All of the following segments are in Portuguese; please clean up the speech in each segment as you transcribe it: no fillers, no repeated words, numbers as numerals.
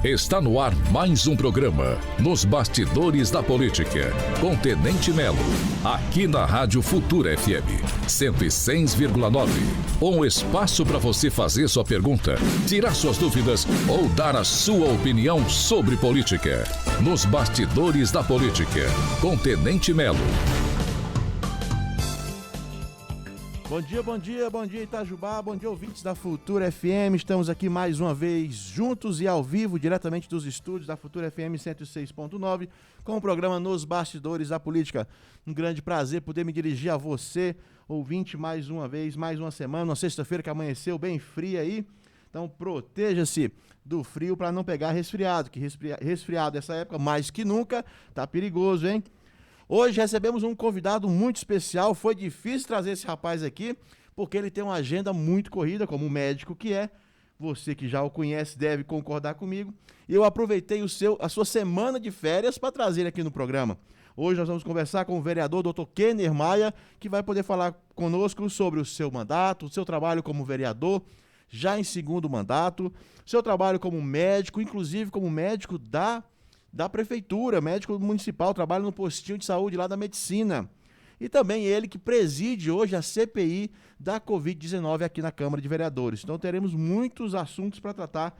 Está no ar mais um programa Nos Bastidores da Política, com Tenente Melo, aqui na Rádio Futura FM 106,9. Um espaço para você fazer sua pergunta, tirar suas dúvidas ou dar a sua opinião sobre política. Nos Bastidores da Política, com Tenente Melo. Bom dia Itajubá, bom dia ouvintes da Futura FM, estamos aqui mais uma vez juntos e ao vivo, diretamente dos estúdios da Futura FM 106.9, com o programa Nos Bastidores da Política. Um grande prazer poder me dirigir a você, ouvinte, mais uma vez, mais uma semana, uma sexta-feira que amanheceu bem fria aí, então proteja-se do frio para não pegar resfriado, que resfriado nessa época, mais que nunca, tá perigoso, hein? Hoje recebemos um convidado muito especial, foi difícil trazer esse rapaz aqui, porque ele tem uma agenda muito corrida, como médico que é. Você que já o conhece deve concordar comigo. E eu aproveitei a sua semana de férias para trazer ele aqui no programa. Hoje nós vamos conversar com o vereador Dr. Kenner Maia, que vai poder falar conosco sobre o seu mandato, o seu trabalho como vereador, já em segundo mandato, seu trabalho como médico, inclusive como médico da prefeitura, médico municipal, trabalha no postinho de saúde lá da medicina. E também ele que preside hoje a CPI da Covid-19 aqui na Câmara de Vereadores. Então teremos muitos assuntos para tratar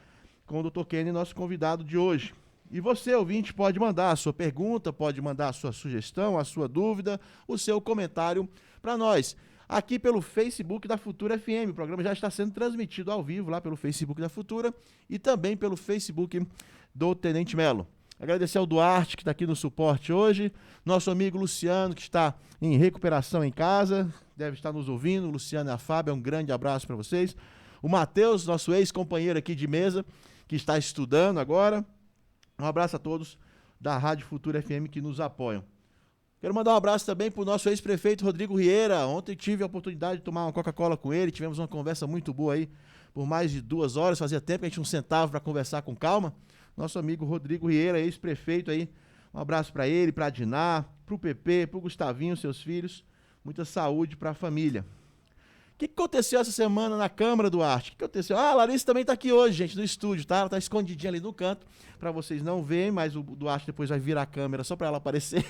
com o Dr. Kenner, nosso convidado de hoje. E você, ouvinte, pode mandar a sua pergunta, pode mandar a sua sugestão, a sua dúvida, o seu comentário para nós. Aqui pelo Facebook da Futura FM. O programa já está sendo transmitido ao vivo lá pelo Facebook da Futura e também pelo Facebook do Tenente Melo. Agradecer ao Duarte, que está aqui no suporte hoje, nosso amigo Luciano, que está em recuperação em casa, deve estar nos ouvindo, o Luciano e a Fábio, um grande abraço para vocês. O Matheus, nosso ex-companheiro aqui de mesa, que está estudando agora. Um abraço a todos da Rádio Futura FM que nos apoiam. Quero mandar um abraço também para o nosso ex-prefeito Rodrigo Rieira. Ontem tive a oportunidade de tomar uma Coca-Cola com ele, tivemos uma conversa muito boa aí, por mais de 2 horas, fazia tempo que a gente não sentava para conversar com calma. Nosso amigo Rodrigo Rieira, ex-prefeito aí, um abraço para ele, para a Diná, para o PP, para o Gustavinho, seus filhos, muita saúde para a família. O que aconteceu essa semana na Câmara, Duarte? O que aconteceu? A Larissa também está aqui hoje, gente, no estúdio, tá? Ela está escondidinha ali no canto, para vocês não verem, mas o Duarte depois vai virar a câmera só para ela aparecer.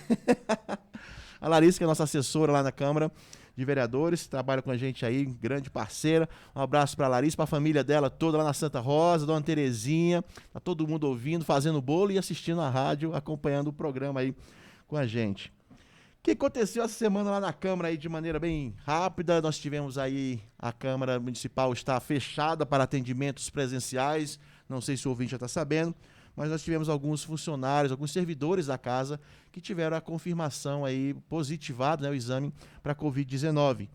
A Larissa, que é nossa assessora lá na Câmara de Vereadores, trabalha com a gente aí, grande parceira. Um abraço para a Larissa, para a família dela toda lá na Santa Rosa, Dona Terezinha, tá todo mundo ouvindo, fazendo bolo e assistindo a rádio, acompanhando o programa aí com a gente. O que aconteceu essa semana lá na Câmara aí de maneira bem rápida? Nós tivemos aí, a Câmara Municipal está fechada para atendimentos presenciais, não sei se o ouvinte já está sabendo, mas nós tivemos alguns funcionários, alguns servidores da casa que tiveram a confirmação aí positivada, né, o exame para a Covid-19.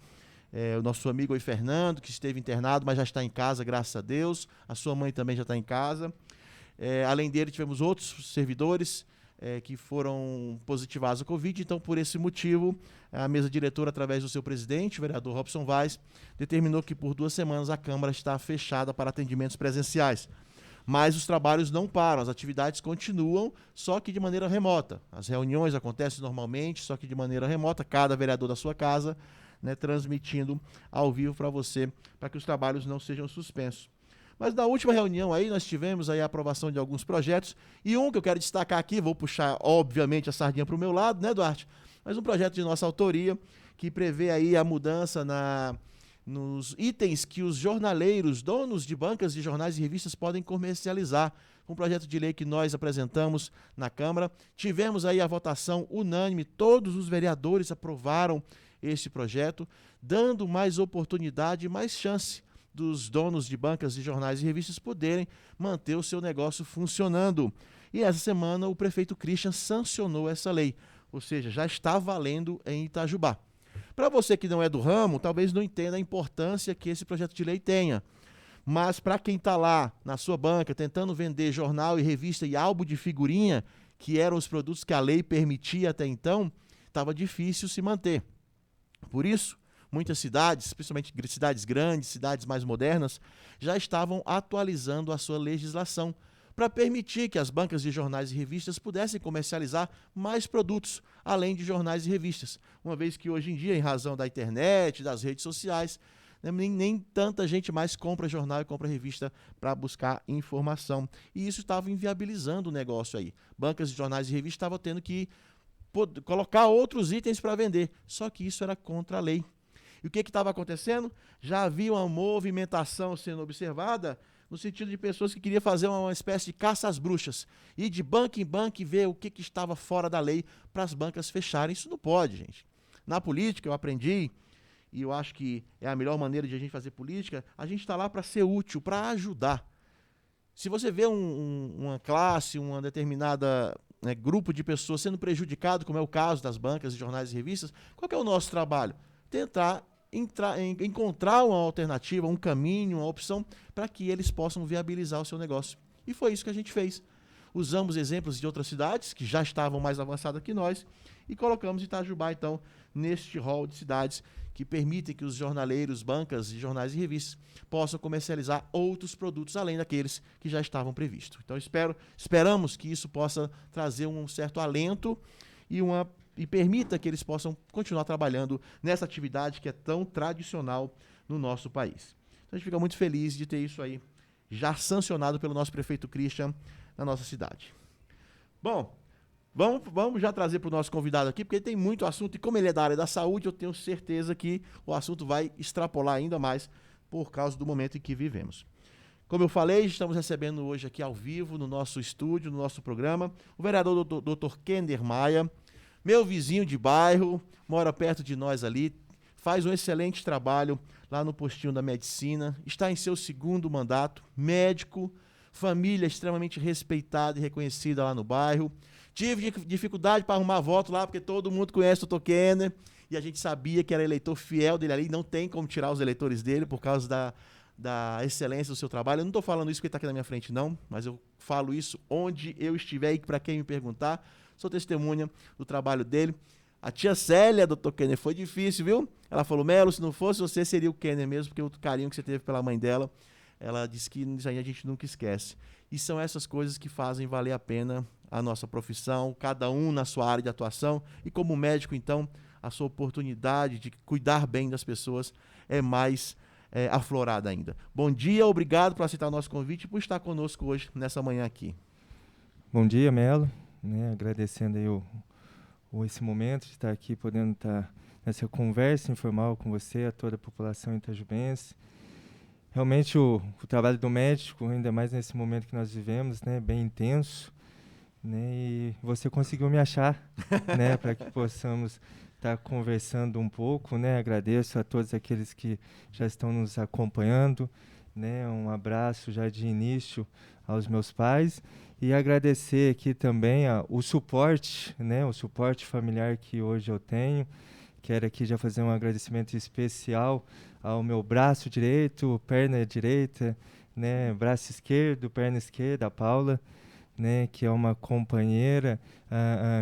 O nosso amigo aí, Fernando, que esteve internado, mas já está em casa, graças a Deus. A sua mãe também já está em casa. Além dele, tivemos outros servidores que foram positivados à Covid. Então, por esse motivo, a mesa diretora, através do seu presidente, o vereador Robson Vaz, determinou que por 2 semanas a Câmara está fechada para atendimentos presenciais. Mas os trabalhos não param, as atividades continuam, só que de maneira remota. As reuniões acontecem normalmente, só que de maneira remota, cada vereador da sua casa, né, transmitindo ao vivo para você, para que os trabalhos não sejam suspensos. Mas na última reunião aí, nós tivemos aí a aprovação de alguns projetos, e um que eu quero destacar aqui, vou puxar, obviamente, a sardinha para o meu lado, né, Duarte? Mas um projeto de nossa autoria, que prevê aí a mudança nos itens que os jornaleiros, donos de bancas de jornais e revistas podem comercializar. Um projeto de lei que nós apresentamos na Câmara. Tivemos aí a votação unânime, todos os vereadores aprovaram esse projeto, dando mais oportunidade e mais chance dos donos de bancas de jornais e revistas poderem manter o seu negócio funcionando. E essa semana o prefeito Christian sancionou essa lei, ou seja, já está valendo em Itajubá. Para você que não é do ramo, talvez não entenda a importância que esse projeto de lei tenha. Mas para quem está lá na sua banca tentando vender jornal e revista e álbum de figurinha, que eram os produtos que a lei permitia até então, estava difícil se manter. Por isso, muitas cidades, principalmente cidades grandes, cidades mais modernas, já estavam atualizando a sua legislação para permitir que as bancas de jornais e revistas pudessem comercializar mais produtos, além de jornais e revistas, uma vez que hoje em dia, em razão da internet, das redes sociais, né? Nem tanta gente mais compra jornal e compra revista para buscar informação. E isso estava inviabilizando o negócio aí. Bancas de jornais e revistas estavam tendo que colocar outros itens para vender. Só que isso era contra a lei. E o que estava acontecendo? Já havia uma movimentação sendo observada no sentido de pessoas que queriam fazer uma espécie de caça às bruxas. Ir de banco em banco e ver o que estava fora da lei para as bancas fecharem. Isso não pode, gente. Na política eu aprendi, e eu acho que é a melhor maneira de a gente fazer política, a gente está lá para ser útil, para ajudar. Se você vê uma classe, uma determinada grupo de pessoas sendo prejudicado, como é o caso das bancas de jornais e revistas, qual que é o nosso trabalho? Tentar encontrar uma alternativa, um caminho, uma opção para que eles possam viabilizar o seu negócio. E foi isso que a gente fez. Usamos exemplos de outras cidades que já estavam mais avançadas que nós e colocamos Itajubá, então, neste rol de cidades que permitem que os jornaleiros, bancas de jornais e revistas possam comercializar outros produtos além daqueles que já estavam previstos. Então, esperamos que isso possa trazer um certo alento e permita que eles possam continuar trabalhando nessa atividade que é tão tradicional no nosso país. Então, a gente fica muito feliz de ter isso aí já sancionado pelo nosso prefeito Christian na nossa cidade. Bom, vamos já trazer para o nosso convidado aqui, porque ele tem muito assunto e como ele é da área da saúde, eu tenho certeza que o assunto vai extrapolar ainda mais por causa do momento em que vivemos. Como eu falei, estamos recebendo hoje aqui ao vivo, no nosso estúdio, no nosso programa, o vereador Dr. Kenner Maia, meu vizinho de bairro, mora perto de nós ali, faz um excelente trabalho lá no postinho da medicina, está em seu segundo mandato, médico, família extremamente respeitada e reconhecida lá no bairro. Tive dificuldade para arrumar voto lá, porque todo mundo conhece o Dr. Kenner, e a gente sabia que era eleitor fiel dele ali, não tem como tirar os eleitores dele por causa da excelência do seu trabalho. Eu não estou falando isso porque ele está aqui na minha frente, não, mas eu falo isso onde eu estiver e para quem me perguntar. Sou testemunha do trabalho dele. A tia Célia, Dr. Kenner, foi difícil, viu? Ela falou, Melo, se não fosse você, seria o Kenner mesmo, porque o carinho que você teve pela mãe dela, ela disse que isso aí a gente nunca esquece. E são essas coisas que fazem valer a pena a nossa profissão, cada um na sua área de atuação. E como médico, então, a sua oportunidade de cuidar bem das pessoas é mais aflorada ainda. Bom dia, obrigado por aceitar o nosso convite e por estar conosco hoje, nessa manhã aqui. Bom dia, Melo. Agradecendo aí esse momento de estar aqui, podendo estar nessa conversa informal com você, a toda a população itajubense. Realmente o trabalho do médico, ainda mais nesse momento que nós vivemos, bem intenso, e você conseguiu me achar, para que possamos estar conversando um pouco, Agradeço a todos aqueles que já estão nos acompanhando, um abraço já de início aos meus pais e agradecer aqui também o suporte, o suporte familiar que hoje eu tenho. Quero aqui já fazer um agradecimento especial ao meu braço direito, perna direita, braço esquerdo, perna esquerda, a Paula, que é uma companheira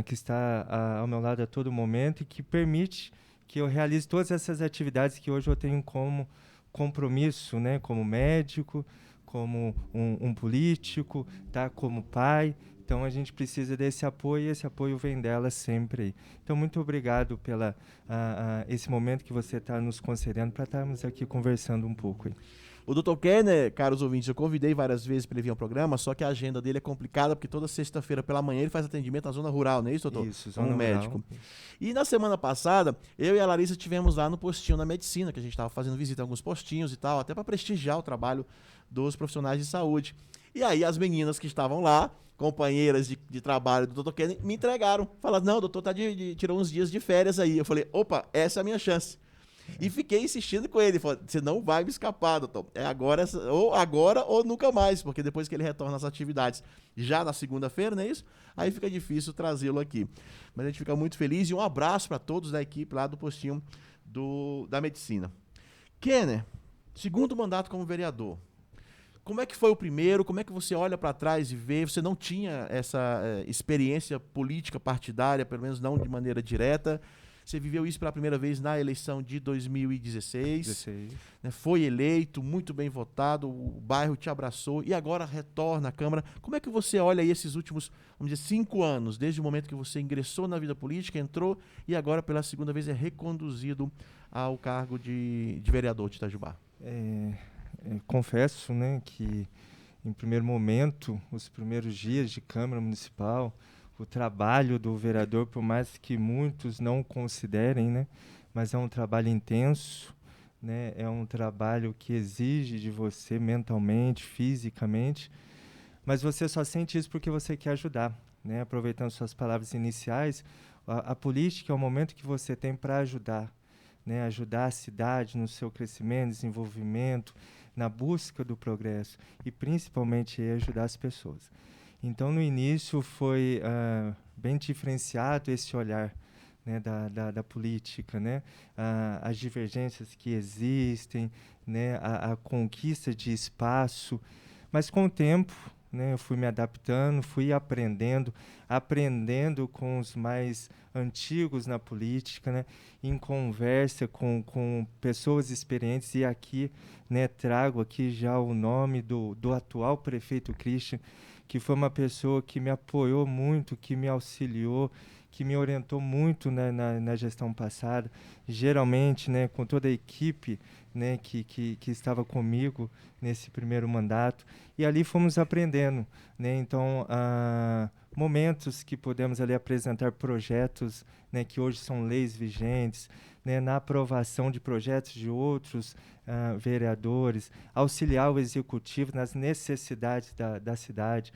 que está ao meu lado a todo momento e que permite que eu realize todas essas atividades que hoje eu tenho como compromisso, como médico, como um político, como pai. Então a gente precisa desse apoio e esse apoio vem dela sempre aí. Então muito obrigado pela esse momento que você está nos concedendo para estarmos aqui conversando um pouco aí. O Dr. Kenner, caros ouvintes, eu convidei várias vezes para ele vir ao programa, só que a agenda dele é complicada, porque toda sexta-feira pela manhã ele faz atendimento na zona rural, não é isso, doutor? Isso, zona rural. Médico. E na semana passada, eu e a Larissa estivemos lá no postinho da medicina, que a gente estava fazendo visita a alguns postinhos e tal, até para prestigiar o trabalho dos profissionais de saúde. E aí as meninas que estavam lá, companheiras de trabalho do Dr. Kenner, me entregaram. Falaram, não, o doutor tirou uns dias de férias aí. Eu falei, opa, essa é a minha chance. E fiquei insistindo com ele, falou, você não vai me escapar, doutor. É agora ou nunca mais, porque depois que ele retorna às atividades, já na segunda-feira, não é isso? Aí fica difícil trazê-lo aqui. Mas a gente fica muito feliz e um abraço para todos da equipe lá do postinho da medicina. Kenner, segundo mandato como vereador. Como é que foi o primeiro? Como é que você olha para trás e vê? Você não tinha essa experiência política partidária, pelo menos não de maneira direta. Você viveu isso pela primeira vez na eleição de 2016. 16. Né? Foi eleito, muito bem votado, o bairro te abraçou e agora retorna à Câmara. Como é que você olha aí esses últimos, vamos dizer, 5 anos, desde o momento que você ingressou na vida política, entrou e agora pela segunda vez é reconduzido ao cargo de vereador de Itajubá? Confesso, né, que em primeiro momento, os primeiros dias de Câmara Municipal, o trabalho do vereador, por mais que muitos não considerem, né, mas é um trabalho intenso, né, é um trabalho que exige de você mentalmente, fisicamente, mas você só sente isso porque você quer ajudar, né? Aproveitando suas palavras iniciais, a política é o momento que você tem para ajudar, né? Ajudar a cidade no seu crescimento, desenvolvimento, na busca do progresso e principalmente ajudar as pessoas. Então, no início foi bem diferenciado esse olhar, né, da política, né, as divergências que existem, né, a conquista de espaço, mas com o tempo, né, eu fui me adaptando, fui aprendendo com os mais antigos na política, né, em conversa com pessoas experientes, e aqui, né, trago aqui já o nome do atual prefeito Christian, que foi uma pessoa que me apoiou muito, que me auxiliou, que me orientou muito, né, na gestão passada, geralmente, né, com toda a equipe, né, que estava comigo nesse primeiro mandato, e ali fomos aprendendo, né, então, momentos que podemos ali apresentar projetos, né, que hoje são leis vigentes, né, na aprovação de projetos de outros vereadores, auxiliar o executivo nas necessidades da cidade.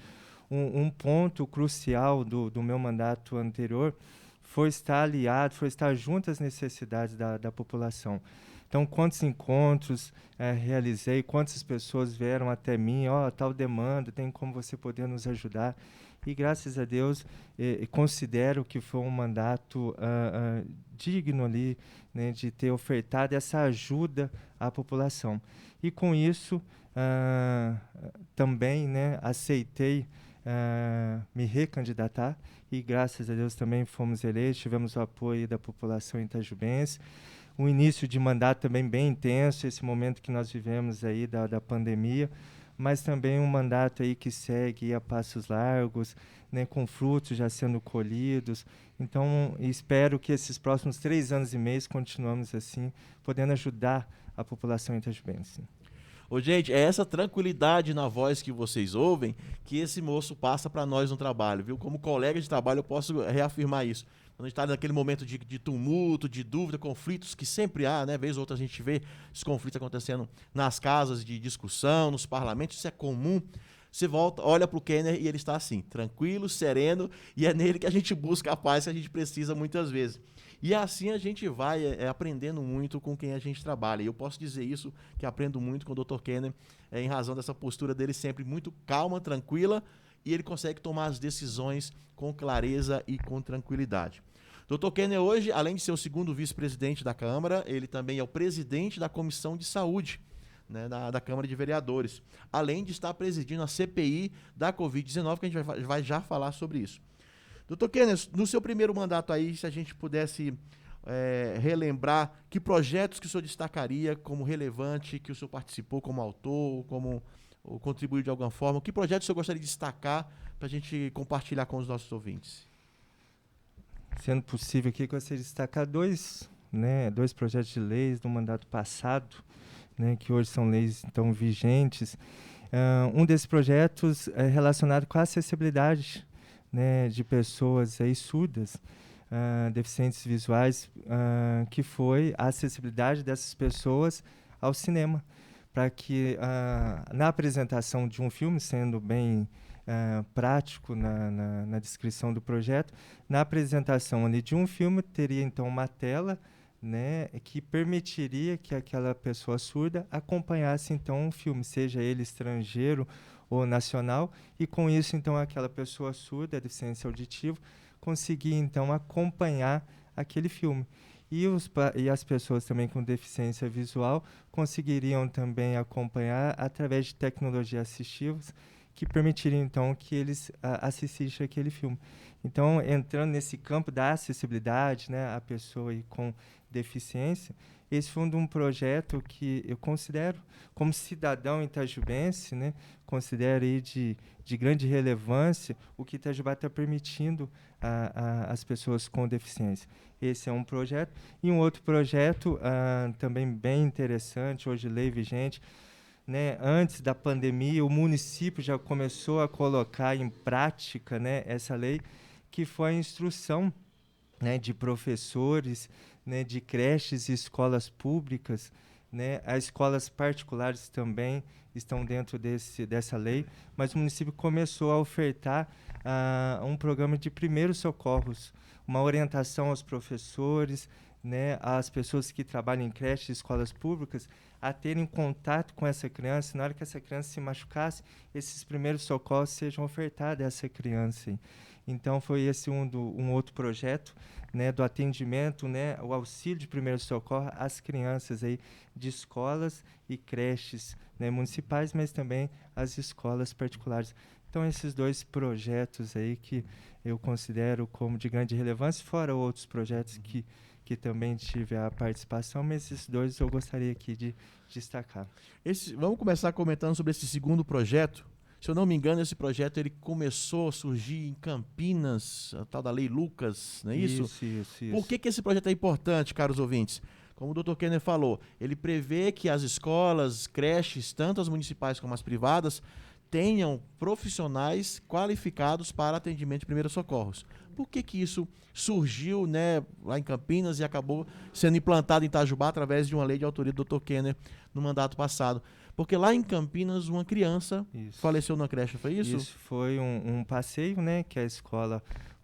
Um ponto crucial do meu mandato anterior foi estar aliado, foi estar junto às necessidades da população. Então, quantos encontros realizei, quantas pessoas vieram até mim, tal demanda, tem como você poder nos ajudar. E, graças a Deus, considero que foi um mandato digno ali, né, de ter ofertado essa ajuda à população. E, com isso, também, né, aceitei me recandidatar e, graças a Deus, também fomos eleitos, tivemos o apoio da população itajubense. Um início de mandato também bem intenso, esse momento que nós vivemos aí da pandemia, mas também um mandato aí que segue a passos largos, né, com frutos já sendo colhidos. Então, espero que esses próximos 3 anos e meio continuamos assim, podendo ajudar a população itajubense. Ô, gente, é essa tranquilidade na voz que vocês ouvem que esse moço passa para nós no trabalho, viu? Como colega de trabalho eu posso reafirmar isso. Quando a gente está naquele momento de tumulto, de dúvida, conflitos que sempre há, né? Vez ou outra a gente vê esses conflitos acontecendo nas casas de discussão, nos parlamentos, isso é comum. Você volta, olha para o Kenner e ele está assim, tranquilo, sereno, e é nele que a gente busca a paz que a gente precisa muitas vezes. E assim a gente vai aprendendo muito com quem a gente trabalha. E eu posso dizer isso, que aprendo muito com o Dr. Kenner, em razão dessa postura dele sempre muito calma, tranquila, e ele consegue tomar as decisões com clareza e com tranquilidade. Dr. Kenner hoje, além de ser o segundo vice-presidente da Câmara, ele também é o presidente da Comissão de Saúde, né, da Câmara de Vereadores, além de estar presidindo a CPI da Covid-19, que a gente vai já falar sobre isso. Dr. Kenner, no seu primeiro mandato aí, se a gente pudesse relembrar que projetos que o senhor destacaria como relevante, que o senhor participou como autor, ou contribuiu de alguma forma, que projetos o senhor gostaria de destacar para a gente compartilhar com os nossos ouvintes? Sendo possível aqui, eu gostaria de destacar dois projetos de leis do mandato passado, né, que hoje são leis então vigentes. Um desses projetos é relacionado com a acessibilidade, né, de pessoas aí surdas, deficientes visuais, que foi a acessibilidade dessas pessoas ao cinema, para que na apresentação de um filme, sendo bem prático na descrição do projeto, na apresentação ali de um filme teria então uma tela, né, que permitiria que aquela pessoa surda acompanhasse então um filme, seja ele estrangeiro ou nacional, e com isso então aquela pessoa surda, a deficiência auditiva, conseguia então acompanhar aquele filme. E as pessoas também com deficiência visual conseguiriam também acompanhar através de tecnologias assistivas, que permitiriam, então, que eles assistissem aquele filme. Então, entrando nesse campo da acessibilidade, né, a pessoa aí com deficiência, esse foi um projeto que eu considero, como cidadão itajubense, né, considero aí de grande relevância o que Itajubá está permitindo às pessoas com deficiência. Esse é um projeto. E um outro projeto também bem interessante, hoje lei vigente, né, antes da pandemia, o município já começou a colocar em prática, né, essa lei, que foi a instrução, né, de professores, né, de creches e escolas públicas, né, as escolas particulares também estão dentro dessa lei, mas o município começou a ofertar um programa de primeiros socorros, uma orientação aos professores, né, às pessoas que trabalham em creches e escolas públicas, a terem contato com essa criança. Na hora que essa criança se machucasse, esses primeiros socorros sejam ofertados a essa criança. Então, foi esse um outro projeto, né, do atendimento, né, o auxílio de primeiro socorro às crianças aí de escolas e creches, né, municipais, mas também as escolas particulares. Então, esses 2 projetos aí que eu considero como de grande relevância, fora outros projetos que também tive a participação, mas esses 2 eu gostaria aqui de destacar. Vamos começar comentando sobre esse segundo projeto. Se eu não me engano, esse projeto ele começou a surgir em Campinas, a tal da Lei Lucas, não é isso? Isso. Por que esse projeto é importante, caros ouvintes? Como o Dr. Kenner falou, ele prevê que as escolas, creches, tanto as municipais como as privadas, tenham profissionais qualificados para atendimento de primeiros socorros. Por que isso surgiu, né, lá em Campinas e acabou sendo implantado em Itajubá através de uma lei de autoria do Dr. Kenner no mandato passado? Porque lá em Campinas uma criança faleceu na creche, foi isso? Isso foi um passeio, né, que a escola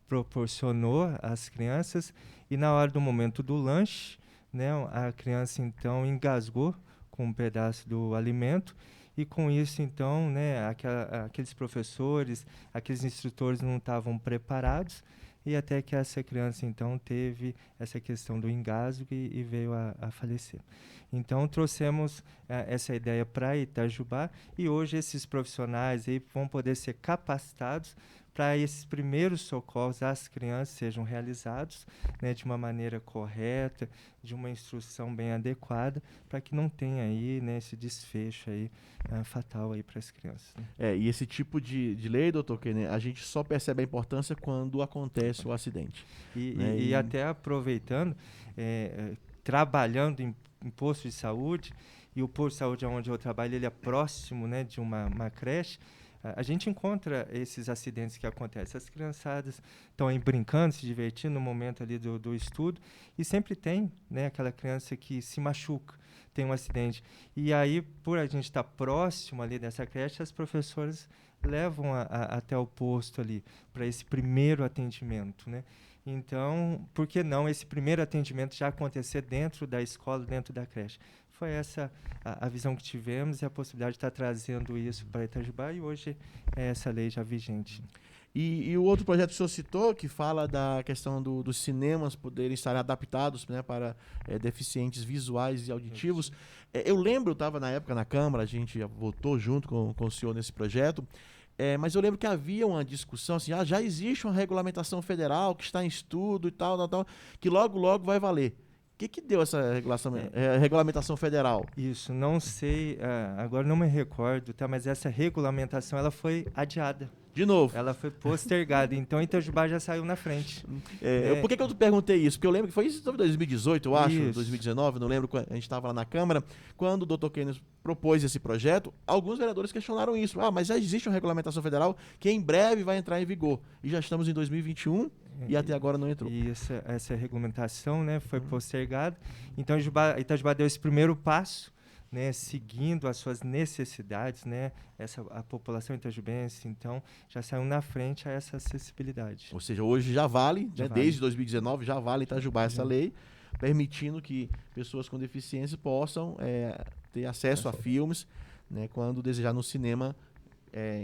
proporcionou às crianças, e na hora do momento do lanche, né, a criança então engasgou com um pedaço do alimento. E com isso, então, né, aqueles professores, aqueles instrutores não estavam preparados, e até que essa criança, então, teve essa questão do engasgo e veio a falecer. Então, trouxemos essa ideia para Itajubá, e hoje esses profissionais aí vão poder ser capacitados para esses primeiros socorros às crianças sejam realizados, né, de uma maneira correta, de uma instrução bem adequada, para que não tenha aí, né, esse desfecho aí, fatal aí para as crianças. Né? E esse tipo de lei, doutor Kenner, a gente só percebe a importância quando acontece o acidente. E até aproveitando, trabalhando em posto de saúde, e o posto de saúde onde eu trabalho, ele é próximo, né, de uma creche. A gente encontra esses acidentes que acontecem. As criançadas estão aí brincando, se divertindo no momento ali do estudo, e sempre tem, né, aquela criança que se machuca, tem um acidente. E aí, por a gente estar próximo ali dessa creche, as professoras levam até o posto ali, para esse primeiro atendimento, né? Então, por que não esse primeiro atendimento já acontecer dentro da escola, dentro da creche? Foi essa a visão que tivemos, e a possibilidade de estar trazendo isso para Itajubá, e hoje é essa lei já vigente. E o outro projeto que o senhor citou, que fala da questão dos cinemas poderem estar adaptados, né, para deficientes visuais e auditivos. Eu lembro, eu estava na época na Câmara, a gente votou junto com o senhor nesse projeto, mas eu lembro que havia uma discussão assim, já existe uma regulamentação federal que está em estudo e tal, que logo vai valer. O que deu essa regulamentação federal? Isso, não sei, agora não me recordo, tá? Mas essa regulamentação ela foi adiada. De novo. Ela foi postergada, então Itajubá já saiu na frente. Por que eu perguntei isso? Porque eu lembro que foi isso em 2018, eu acho, isso. 2019, não lembro, a gente estava lá na Câmara, quando o Dr. Kenner propôs esse projeto, alguns vereadores questionaram isso. Mas já existe uma regulamentação federal que em breve vai entrar em vigor. E já estamos em 2021 e até agora não entrou. E essa regulamentação, né, foi postergada. Então Itajubá deu esse primeiro passo, né, seguindo as suas necessidades, né, a população itajubense, então, já saiu na frente a essa acessibilidade. Ou seja, hoje já vale, Já né, vale. desde 2019 já vale Itajubá essa lei, permitindo que pessoas com deficiência possam ter acesso a filmes, né, quando desejar no cinema,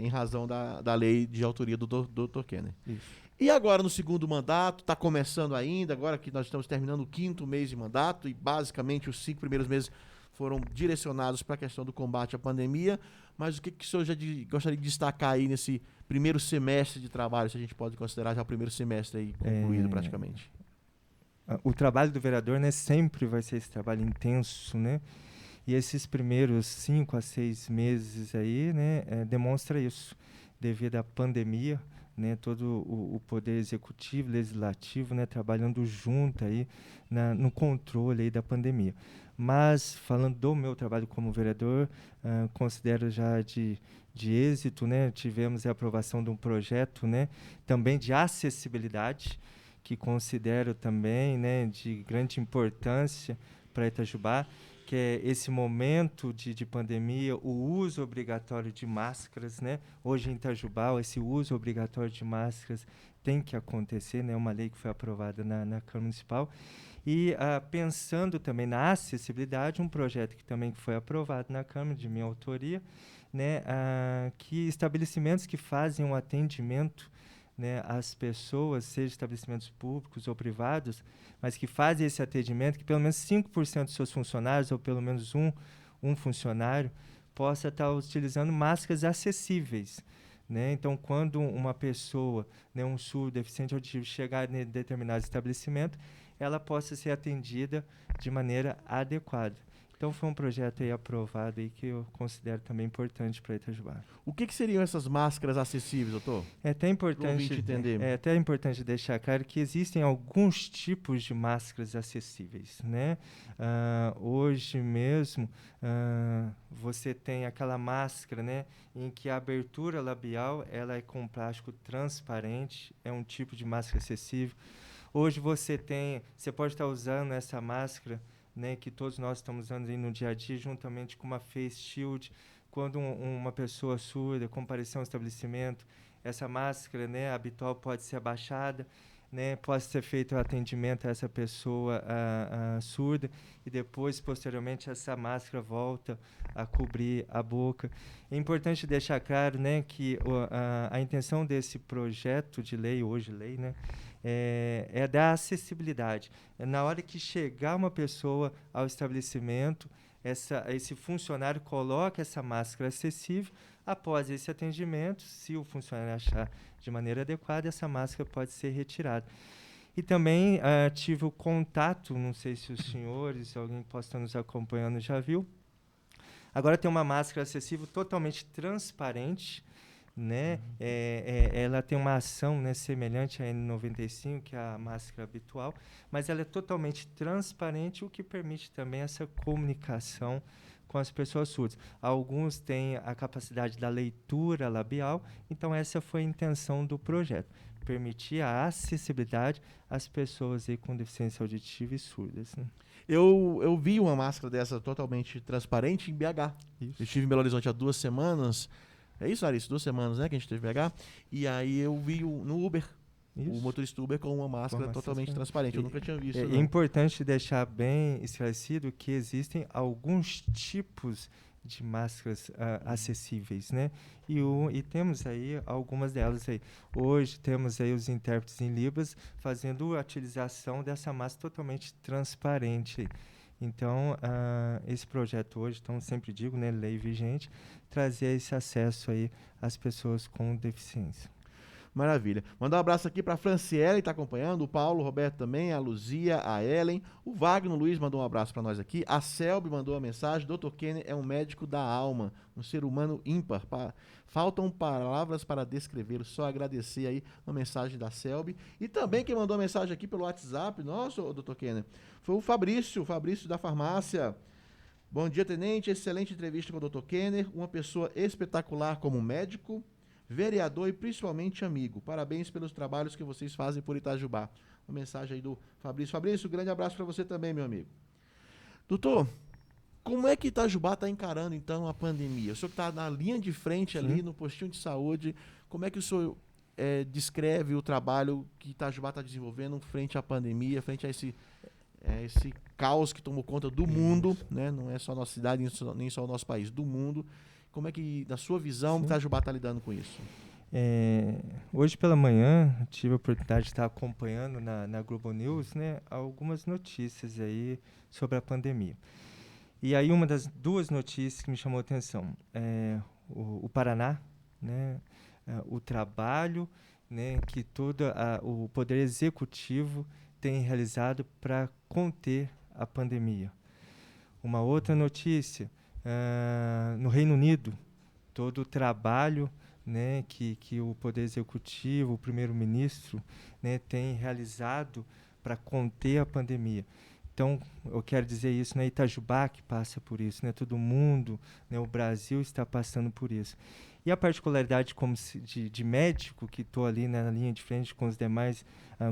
em razão da lei de autoria do Dr. Kenner. Isso. E agora no segundo mandato, está começando ainda, agora que nós estamos terminando o 5º mês de mandato, e basicamente os 5 primeiros meses foram direcionados para a questão do combate à pandemia, mas o que o senhor gostaria de destacar aí nesse primeiro semestre de trabalho, se a gente pode considerar já o primeiro semestre aí concluído praticamente? O trabalho do vereador, né, sempre vai ser esse trabalho intenso, né? E esses primeiros 5 a 6 meses aí, né, demonstra isso. Devido à pandemia, né, todo o poder executivo, legislativo, né, trabalhando junto aí no controle aí da pandemia. Mas, falando do meu trabalho como vereador, considero já de êxito, né, tivemos a aprovação de um projeto, né, também de acessibilidade, que considero também, né, de grande importância para Itajubá, que é esse momento de pandemia, o uso obrigatório de máscaras, né? Hoje em Itajubá, esse uso obrigatório de máscaras tem que acontecer, né? Uma lei que foi aprovada na Câmara Municipal. E pensando também na acessibilidade, um projeto que também foi aprovado na Câmara, de minha autoria, né? Que estabelecimentos que fazem um atendimento, né, às pessoas, seja estabelecimentos públicos ou privados, mas que fazem esse atendimento, que pelo menos 5% dos seus funcionários, ou pelo menos um funcionário, possa estar utilizando máscaras acessíveis. Né? Então, quando uma pessoa, né, um surdo, deficiente auditivo, chegar em determinado estabelecimento, ela possa ser atendida de maneira adequada. Então, foi um projeto aí aprovado aí que eu considero também importante para Itajubá. O que seriam essas máscaras acessíveis, doutor? É até importante deixar claro que existem alguns tipos de máscaras acessíveis, né? Hoje mesmo, você tem aquela máscara, né, em que a abertura labial ela é com plástico transparente, é um tipo de máscara acessível. Hoje você pode estar usando essa máscara, né, que todos nós estamos usando aí no dia a dia, juntamente com uma face shield. Quando uma pessoa surda comparecer a um estabelecimento, essa máscara, né, habitual pode ser abaixada, né, pode ser feito o atendimento a essa pessoa surda e depois, posteriormente, essa máscara volta a cobrir a boca. É importante deixar claro, né, que a intenção desse projeto de lei, hoje lei, né, é da acessibilidade. Na hora que chegar uma pessoa ao estabelecimento, esse funcionário coloca essa máscara acessível. Após esse atendimento, se o funcionário achar de maneira adequada, essa máscara pode ser retirada. E também tive o contato, não sei se os senhores, alguém possa estar nos acompanhando já viu. Agora tem uma máscara acessível totalmente transparente, né? Ela tem uma ação, né, semelhante à N95, que é a máscara habitual, mas ela é totalmente transparente, o que permite também essa comunicação com as pessoas surdas. Alguns têm a capacidade da leitura labial, então essa foi a intenção do projeto, permitir a acessibilidade às pessoas aí com deficiência auditiva e surdas. Né? Eu vi uma máscara dessa totalmente transparente em BH. Isso. Eu estive em Belo Horizonte há 2 semanas. É isso, Larissa? 2 semanas, né, que a gente esteve em BH. E aí eu vi no Uber, o motorista Uber com uma máscara totalmente transparente. Eu nunca tinha visto. É importante deixar bem esclarecido que existem alguns tipos de máscaras acessíveis, né? E temos aí algumas delas aí. Hoje temos aí os intérpretes em Libras fazendo a utilização dessa máscara totalmente transparente. Então, esse projeto hoje, então sempre digo, né, lei vigente, trazer esse acesso aí às pessoas com deficiência. Maravilha. Mandar um abraço aqui para a Franciele, que está acompanhando, o Paulo, o Roberto também, a Luzia, a Ellen, o Wagner Luiz mandou um abraço para nós aqui, a Selby mandou uma mensagem, Dr. Kenner é um médico da alma, um ser humano ímpar, faltam palavras para descrevê-lo, só agradecer aí a mensagem da Selby. E também quem mandou a mensagem aqui pelo WhatsApp, nosso Dr. Kenner, foi o Fabrício da farmácia. Bom dia, tenente, excelente entrevista com o Dr. Kenner, uma pessoa espetacular como médico, vereador e principalmente amigo. Parabéns pelos trabalhos que vocês fazem por Itajubá. Uma mensagem aí do Fabrício. Fabrício, um grande abraço para você também, meu amigo. Doutor, como é que Itajubá está encarando, então, a pandemia? O senhor que está na linha de frente ali, no postinho de saúde, como é que o senhor descreve o trabalho que Itajubá está desenvolvendo frente à pandemia, frente a esse caos que tomou conta do mundo, né? Não é só a nossa cidade, nem só o nosso país, do mundo. Como é que, na sua visão, Itajubá está lidando com isso? Hoje pela manhã, tive a oportunidade de estar acompanhando na Globo News, né, algumas notícias aí sobre a pandemia. E aí uma das duas notícias que me chamou a atenção é o Paraná, né, o trabalho, né, que todo o Poder Executivo tem realizado para conter a pandemia. Uma outra notícia, no Reino Unido, todo o trabalho, né, que o Poder Executivo, o primeiro-ministro, né, tem realizado para conter a pandemia. Então, eu quero dizer isso, né, Itajubá que passa por isso, né, todo mundo, né, o Brasil está passando por isso. E a particularidade como de médico, que estou ali, né, na linha de frente com os demais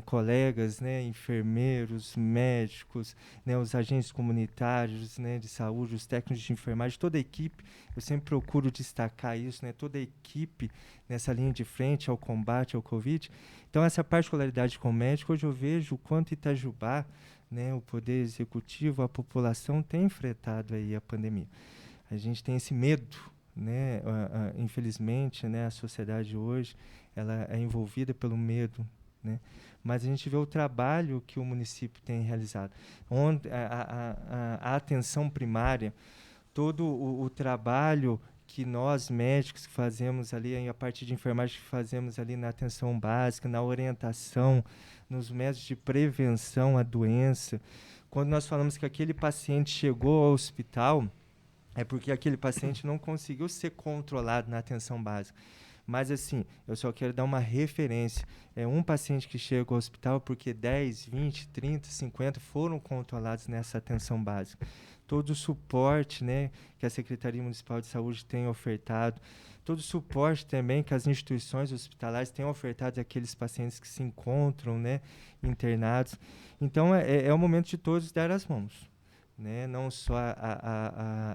colegas, né, enfermeiros, médicos, né, os agentes comunitários, né, de saúde, os técnicos de enfermagem, toda a equipe, eu sempre procuro destacar isso, né, toda a equipe nessa linha de frente ao combate ao Covid. Então, essa particularidade com o médico, hoje eu vejo o quanto Itajubá, né, o Poder Executivo, a população tem enfrentado aí a pandemia. A gente tem esse medo, né, infelizmente, né, a sociedade hoje ela é envolvida pelo medo, né, mas a gente vê o trabalho que o município tem realizado, onde a atenção primária, todo o trabalho que nós médicos fazemos ali, a parte de enfermagem que fazemos ali na atenção básica, na orientação, nos métodos de prevenção à doença. Quando nós falamos que aquele paciente chegou ao hospital, é porque aquele paciente não conseguiu ser controlado na atenção básica. Mas, assim, eu só quero dar uma referência. É um paciente que chega ao hospital porque 10, 20, 30, 50 foram controlados nessa atenção básica. Todo o suporte, né, que a Secretaria Municipal de Saúde tem ofertado, todo o suporte também que as instituições hospitalares têm ofertado àqueles pacientes que se encontram, né, internados. Então, é o momento de todos dar as mãos. Né? Não só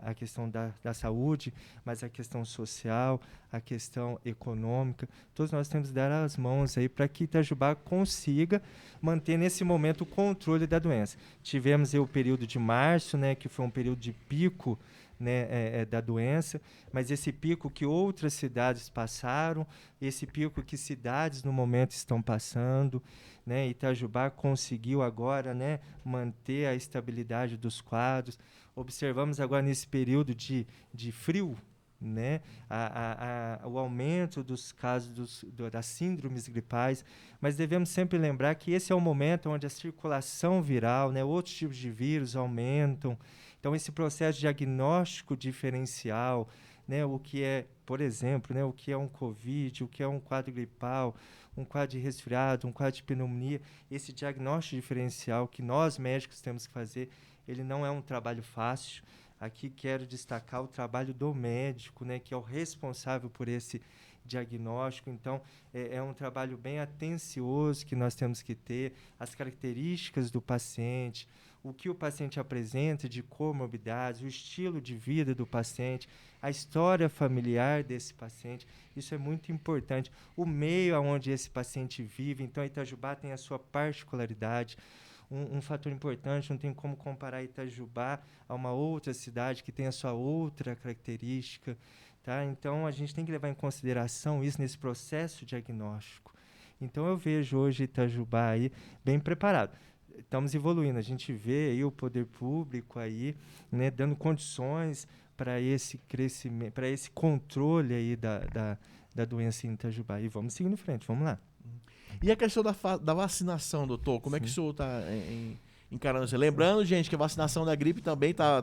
a questão da saúde, mas a questão social, a questão econômica. Todos nós temos que dar as mãos aí para que Itajubá consiga manter nesse momento o controle da doença. Tivemos aí o período de março, né, que foi um período de pico, né, da doença, mas esse pico que outras cidades passaram, esse pico que cidades no momento estão passando, né, Itajubá conseguiu agora, né, manter a estabilidade dos quadros. Observamos agora nesse período de frio, né, o aumento dos casos das síndromes gripais, mas devemos sempre lembrar que esse é o momento onde a circulação viral, né, outros tipos de vírus aumentam. Então, esse processo de diagnóstico diferencial, né, o que é, por exemplo, né, o que é um Covid, o que é um quadro gripal, um quadro de resfriado, um quadro de pneumonia, esse diagnóstico diferencial que nós médicos temos que fazer, ele não é um trabalho fácil. Aqui quero destacar o trabalho do médico, né, que é o responsável por esse diagnóstico. Então, é um trabalho bem atencioso que nós temos que ter, as características do paciente, o que o paciente apresenta de comorbidades, o estilo de vida do paciente, a história familiar desse paciente. Isso é muito importante. O meio onde esse paciente vive. Então, Itajubá tem a sua particularidade. Um fator importante, não tem como comparar Itajubá a uma outra cidade que tem a sua outra característica. Tá? Então, a gente tem que levar em consideração isso nesse processo diagnóstico. Então, eu vejo hoje Itajubá aí bem preparado. Estamos evoluindo, a gente vê aí o poder público aí, né, dando condições para esse crescimento, para esse controle aí da doença em Itajubá. E vamos seguindo em frente, vamos lá. E a questão da vacinação, doutor, como é que o senhor está encarando isso? Lembrando, gente, que a vacinação da gripe também está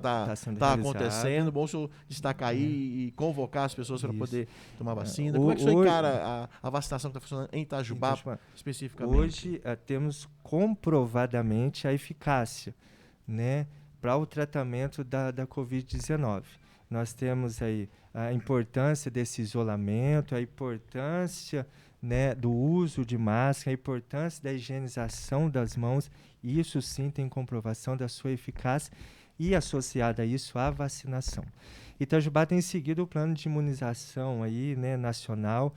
acontecendo. Bom o senhor destacar aí e convocar as pessoas para poder tomar vacina. Como é que o senhor encara a vacinação que está funcionando em Itajubá, especificamente? Hoje temos comprovadamente a eficácia, né, para o tratamento da Covid-19. Nós temos aí a importância desse isolamento, a importância, né, do uso de máscara, a importância da higienização das mãos. Isso sim tem comprovação da sua eficácia e associada a isso a vacinação. Itajubá tem seguido o plano de imunização aí, né, nacional.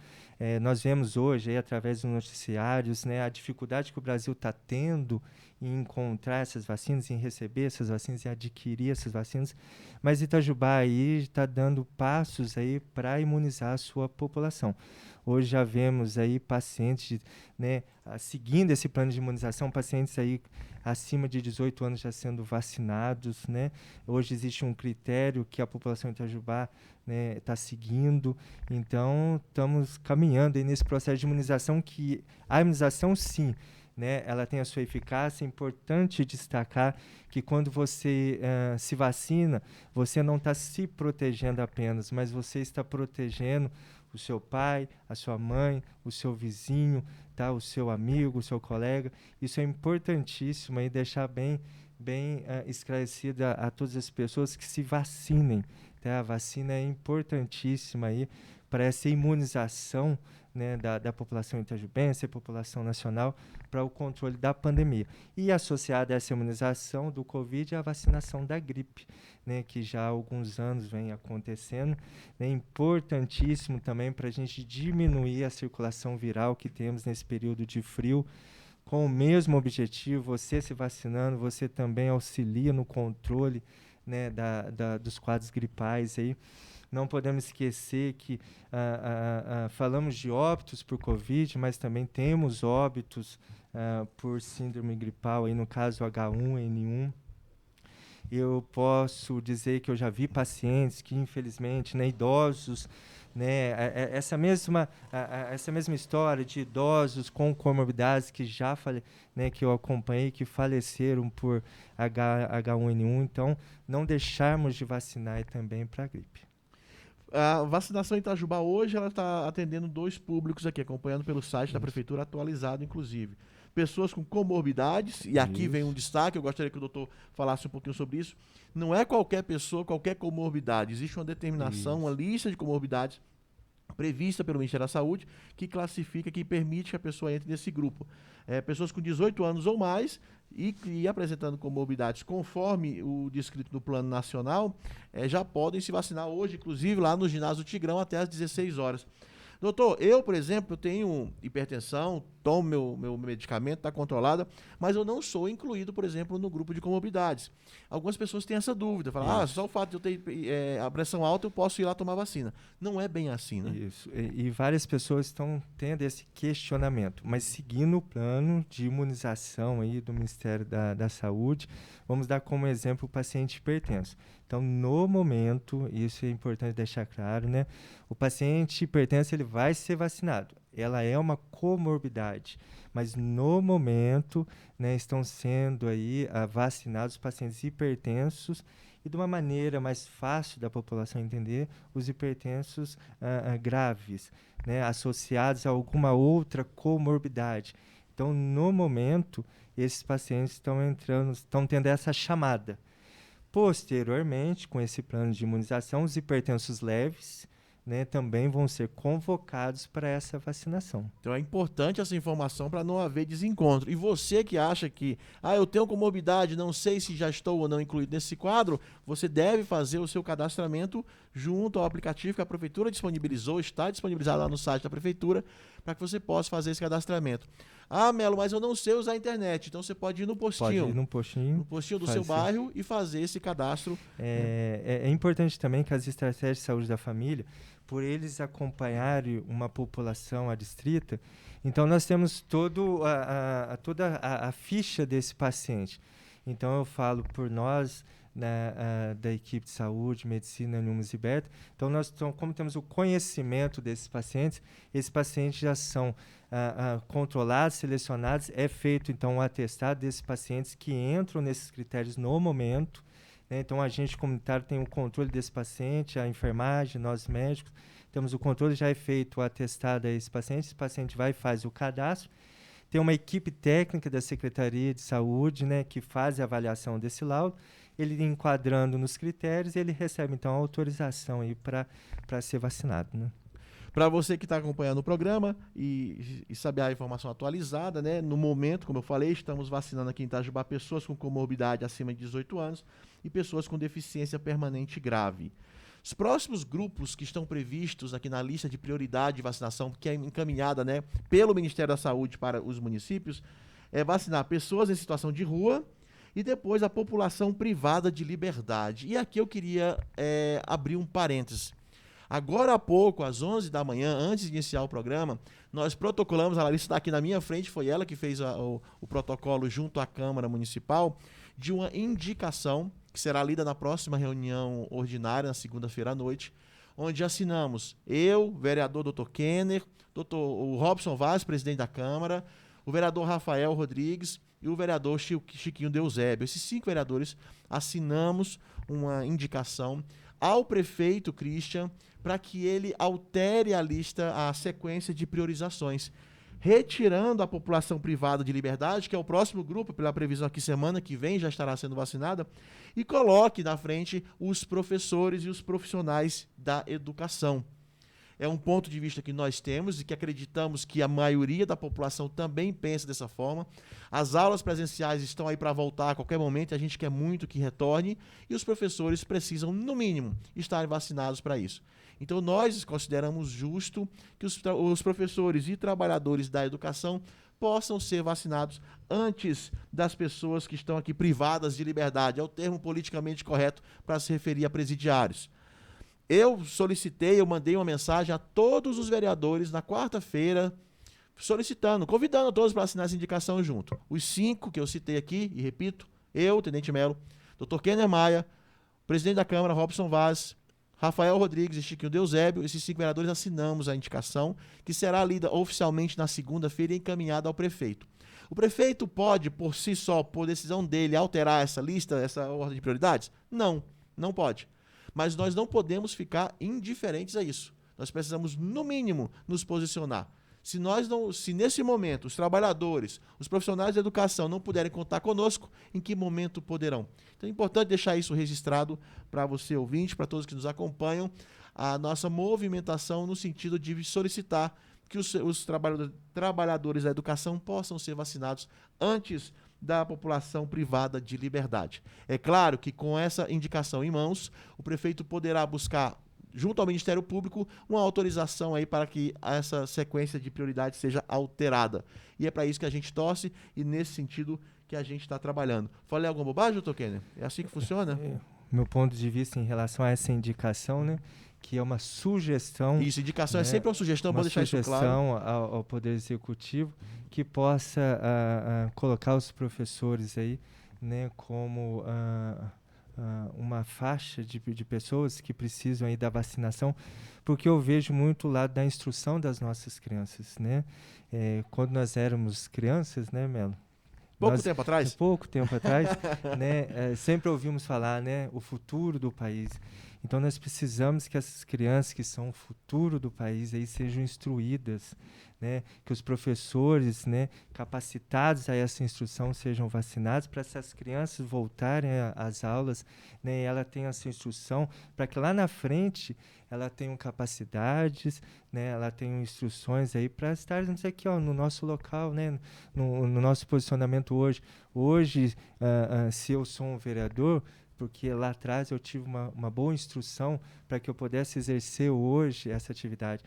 Nós vemos hoje, aí, através dos noticiários, né, a dificuldade que o Brasil está tendo em encontrar essas vacinas, em receber essas vacinas, em adquirir essas vacinas. Mas Itajubá aí está dando passos aí para imunizar a sua população. Hoje já vemos aí pacientes, né, seguindo esse plano de imunização, pacientes aí acima de 18 anos já sendo vacinados, né? Hoje existe um critério que a população de Itajubá, né, está seguindo, então estamos caminhando aí nesse processo de imunização, que a imunização, sim, né, ela tem a sua eficácia. É importante destacar que quando você se vacina, você não está se protegendo apenas, mas você está protegendo o seu pai, a sua mãe, o seu vizinho, tá? O seu amigo, o seu colega. Isso é importantíssimo aí, deixar bem esclarecida a todas as pessoas que se vacinem. Tá? A vacina é importantíssima aí para essa imunização, né, da população itajubense, a população nacional, para o controle da pandemia. E associada a essa imunização do Covid é a vacinação da gripe, né, que já há alguns anos vem acontecendo. É importantíssimo também para a gente diminuir a circulação viral que temos nesse período de frio. Com o mesmo objetivo, você se vacinando, você também auxilia no controle, né, dos quadros gripais aí. Não podemos esquecer que falamos de óbitos por Covid, mas também temos óbitos por síndrome gripal, aí no caso H1N1. Eu posso dizer que eu já vi pacientes que, infelizmente, né, idosos, né, essa mesma história de idosos com comorbidades que né, que eu acompanhei, que faleceram por H1N1. Então, não deixarmos de vacinar também para a gripe. A vacinação em Itajubá hoje, ela está atendendo 2 públicos aqui, acompanhando pelo site da Prefeitura, atualizado, inclusive. Pessoas com comorbidades, e aqui vem um destaque, eu gostaria que o doutor falasse um pouquinho sobre isso. Não é qualquer pessoa, qualquer comorbidade. Existe uma determinação, uma lista de comorbidades prevista pelo Ministério da Saúde, que classifica, que permite que a pessoa entre nesse grupo. Pessoas com 18 anos ou mais e apresentando comorbidades conforme o descrito no Plano Nacional, já podem se vacinar hoje, inclusive lá no ginásio Tigrão, até às 16 horas. Doutor, eu, por exemplo, eu tenho hipertensão, tomo meu medicamento, está controlada, mas eu não sou incluído, por exemplo, no grupo de comorbidades. Algumas pessoas têm essa dúvida, falam, só o fato de eu ter a pressão alta, eu posso ir lá tomar vacina. Não é bem assim, né? Isso, e várias pessoas estão tendo esse questionamento, mas seguindo o plano de imunização aí do Ministério da Saúde, vamos dar como exemplo o paciente hipertenso. Então, no momento, isso é importante deixar claro, né? O paciente hipertenso, ele vai ser vacinado. Ela é uma comorbidade, mas no momento, né, estão sendo aí vacinados pacientes hipertensos e de uma maneira mais fácil da população entender, os hipertensos graves, né, associados a alguma outra comorbidade. Então, no momento, esses pacientes estão tendo essa chamada. Posteriormente, com esse plano de imunização, os hipertensos leves, né, também vão ser convocados para essa vacinação. Então é importante essa informação para não haver desencontro. E você que acha que, eu tenho comorbidade, não sei se já estou ou não incluído nesse quadro, você deve fazer o seu cadastramento junto ao aplicativo que a Prefeitura disponibilizou, está disponibilizado lá no site da Prefeitura, para que você possa fazer esse cadastramento. Melo, mas eu não sei usar a internet, então você pode ir no postinho. Pode ir no postinho do seu bairro e fazer esse cadastro. É importante também que as estratégias de saúde da família, por eles acompanharem uma população adstrita, então nós temos toda a ficha desse paciente. Então eu falo por nós, da equipe de saúde, medicina, Numas e Beta. Então como temos o conhecimento desses pacientes, esses pacientes já são controlados, selecionados, é feito então um atestado desses pacientes que entram nesses critérios no momento. Então, o agente comunitário tem o controle desse paciente, a enfermagem, nós médicos, temos o controle, já é feito o atestado a esse paciente vai e faz o cadastro. Tem uma equipe técnica da Secretaria de Saúde, né, que faz a avaliação desse laudo, ele enquadrando nos critérios, ele recebe, então, a autorização para ser vacinado, né? Para você que está acompanhando o programa e saber a informação atualizada, né? No momento, como eu falei, estamos vacinando aqui em Itajubá pessoas com comorbidade acima de 18 anos e pessoas com deficiência permanente grave. Os próximos grupos que estão previstos aqui na lista de prioridade de vacinação, que é encaminhada, né, pelo Ministério da Saúde para os municípios, é vacinar pessoas em situação de rua e depois a população privada de liberdade. E aqui eu queria abrir um parênteses. Agora há pouco, às 11 da manhã, antes de iniciar o programa, Nós protocolamos, a Larissa está aqui na minha frente, foi ela que fez o protocolo junto à Câmara Municipal, de uma indicação que será lida na próxima reunião ordinária, na segunda-feira à noite, onde assinamos eu, vereador Dr. Kenner, o Robson Vaz, presidente da Câmara, o vereador Rafael Rodrigues e o vereador Chiquinho Deusébio. Esses 5 vereadores assinamos uma indicação ao prefeito Christian para que ele altere a lista, a sequência de priorizações, retirando a população privada de liberdade, que é o próximo grupo, pela previsão aqui semana que vem já estará sendo vacinada, e coloque na frente os professores e os profissionais da educação. É um ponto de vista que nós temos e que acreditamos que a maioria da população também pensa dessa forma. As aulas presenciais estão aí para voltar a qualquer momento, a gente quer muito que retorne e os professores precisam, no mínimo, estarem vacinados para isso. Então nós consideramos justo que os professores e trabalhadores da educação possam ser vacinados antes das pessoas que estão aqui privadas de liberdade. É o termo politicamente correto para se referir a presidiários. Eu mandei uma mensagem a todos os vereadores na quarta-feira, convidando todos para assinar essa indicação junto. Os 5 que eu citei aqui, e repito, eu, Tenente Melo, Dr. Kenner Maia, presidente da Câmara, Robson Vaz, Rafael Rodrigues e Chiquinho Deusébio, esses 5 vereadores assinamos a indicação, que será lida oficialmente na segunda-feira e encaminhada ao prefeito. O prefeito pode, por si só, por decisão dele, alterar essa lista, essa ordem de prioridades? Não, não pode. Mas nós não podemos ficar indiferentes a isso. Nós precisamos, no mínimo, nos posicionar. Se nesse momento os trabalhadores, os profissionais da educação não puderem contar conosco, em que momento poderão? Então é importante deixar isso registrado para você, ouvinte, para todos que nos acompanham, a nossa movimentação no sentido de solicitar que os trabalhadores da educação possam ser vacinados antes da população privada de liberdade. É claro que com essa indicação em mãos, o prefeito poderá buscar, junto ao Ministério Público, uma autorização aí para que essa sequência de prioridades seja alterada. E é para isso que a gente torce e nesse sentido que a gente está trabalhando. Falei alguma bobagem, Dr. Kenner? É assim que funciona? Meu ponto de vista em relação a essa indicação, né, que é uma sugestão... Isso, indicação, né, é sempre uma sugestão, vou deixar isso claro. Uma sugestão ao Poder Executivo que possa colocar os professores aí, né, como uma faixa de pessoas que precisam aí da vacinação, porque eu vejo muito o lado da instrução das nossas crianças, né? Quando nós éramos crianças, né, Melo? Pouco tempo atrás, né, sempre ouvimos falar, né, o futuro do país. Então nós precisamos que essas crianças que são o futuro do país aí sejam instruídas, né, que os professores, né, capacitados a essa instrução sejam vacinados para essas crianças voltarem às aulas, né, e ela tenha essa instrução para que lá na frente ela tenha capacidades, né, ela tenha instruções aí para estarmos aqui, ó, no nosso local, né, no nosso posicionamento hoje. Hoje, se eu sou um vereador, porque lá atrás eu tive uma boa instrução para que eu pudesse exercer hoje essa atividade.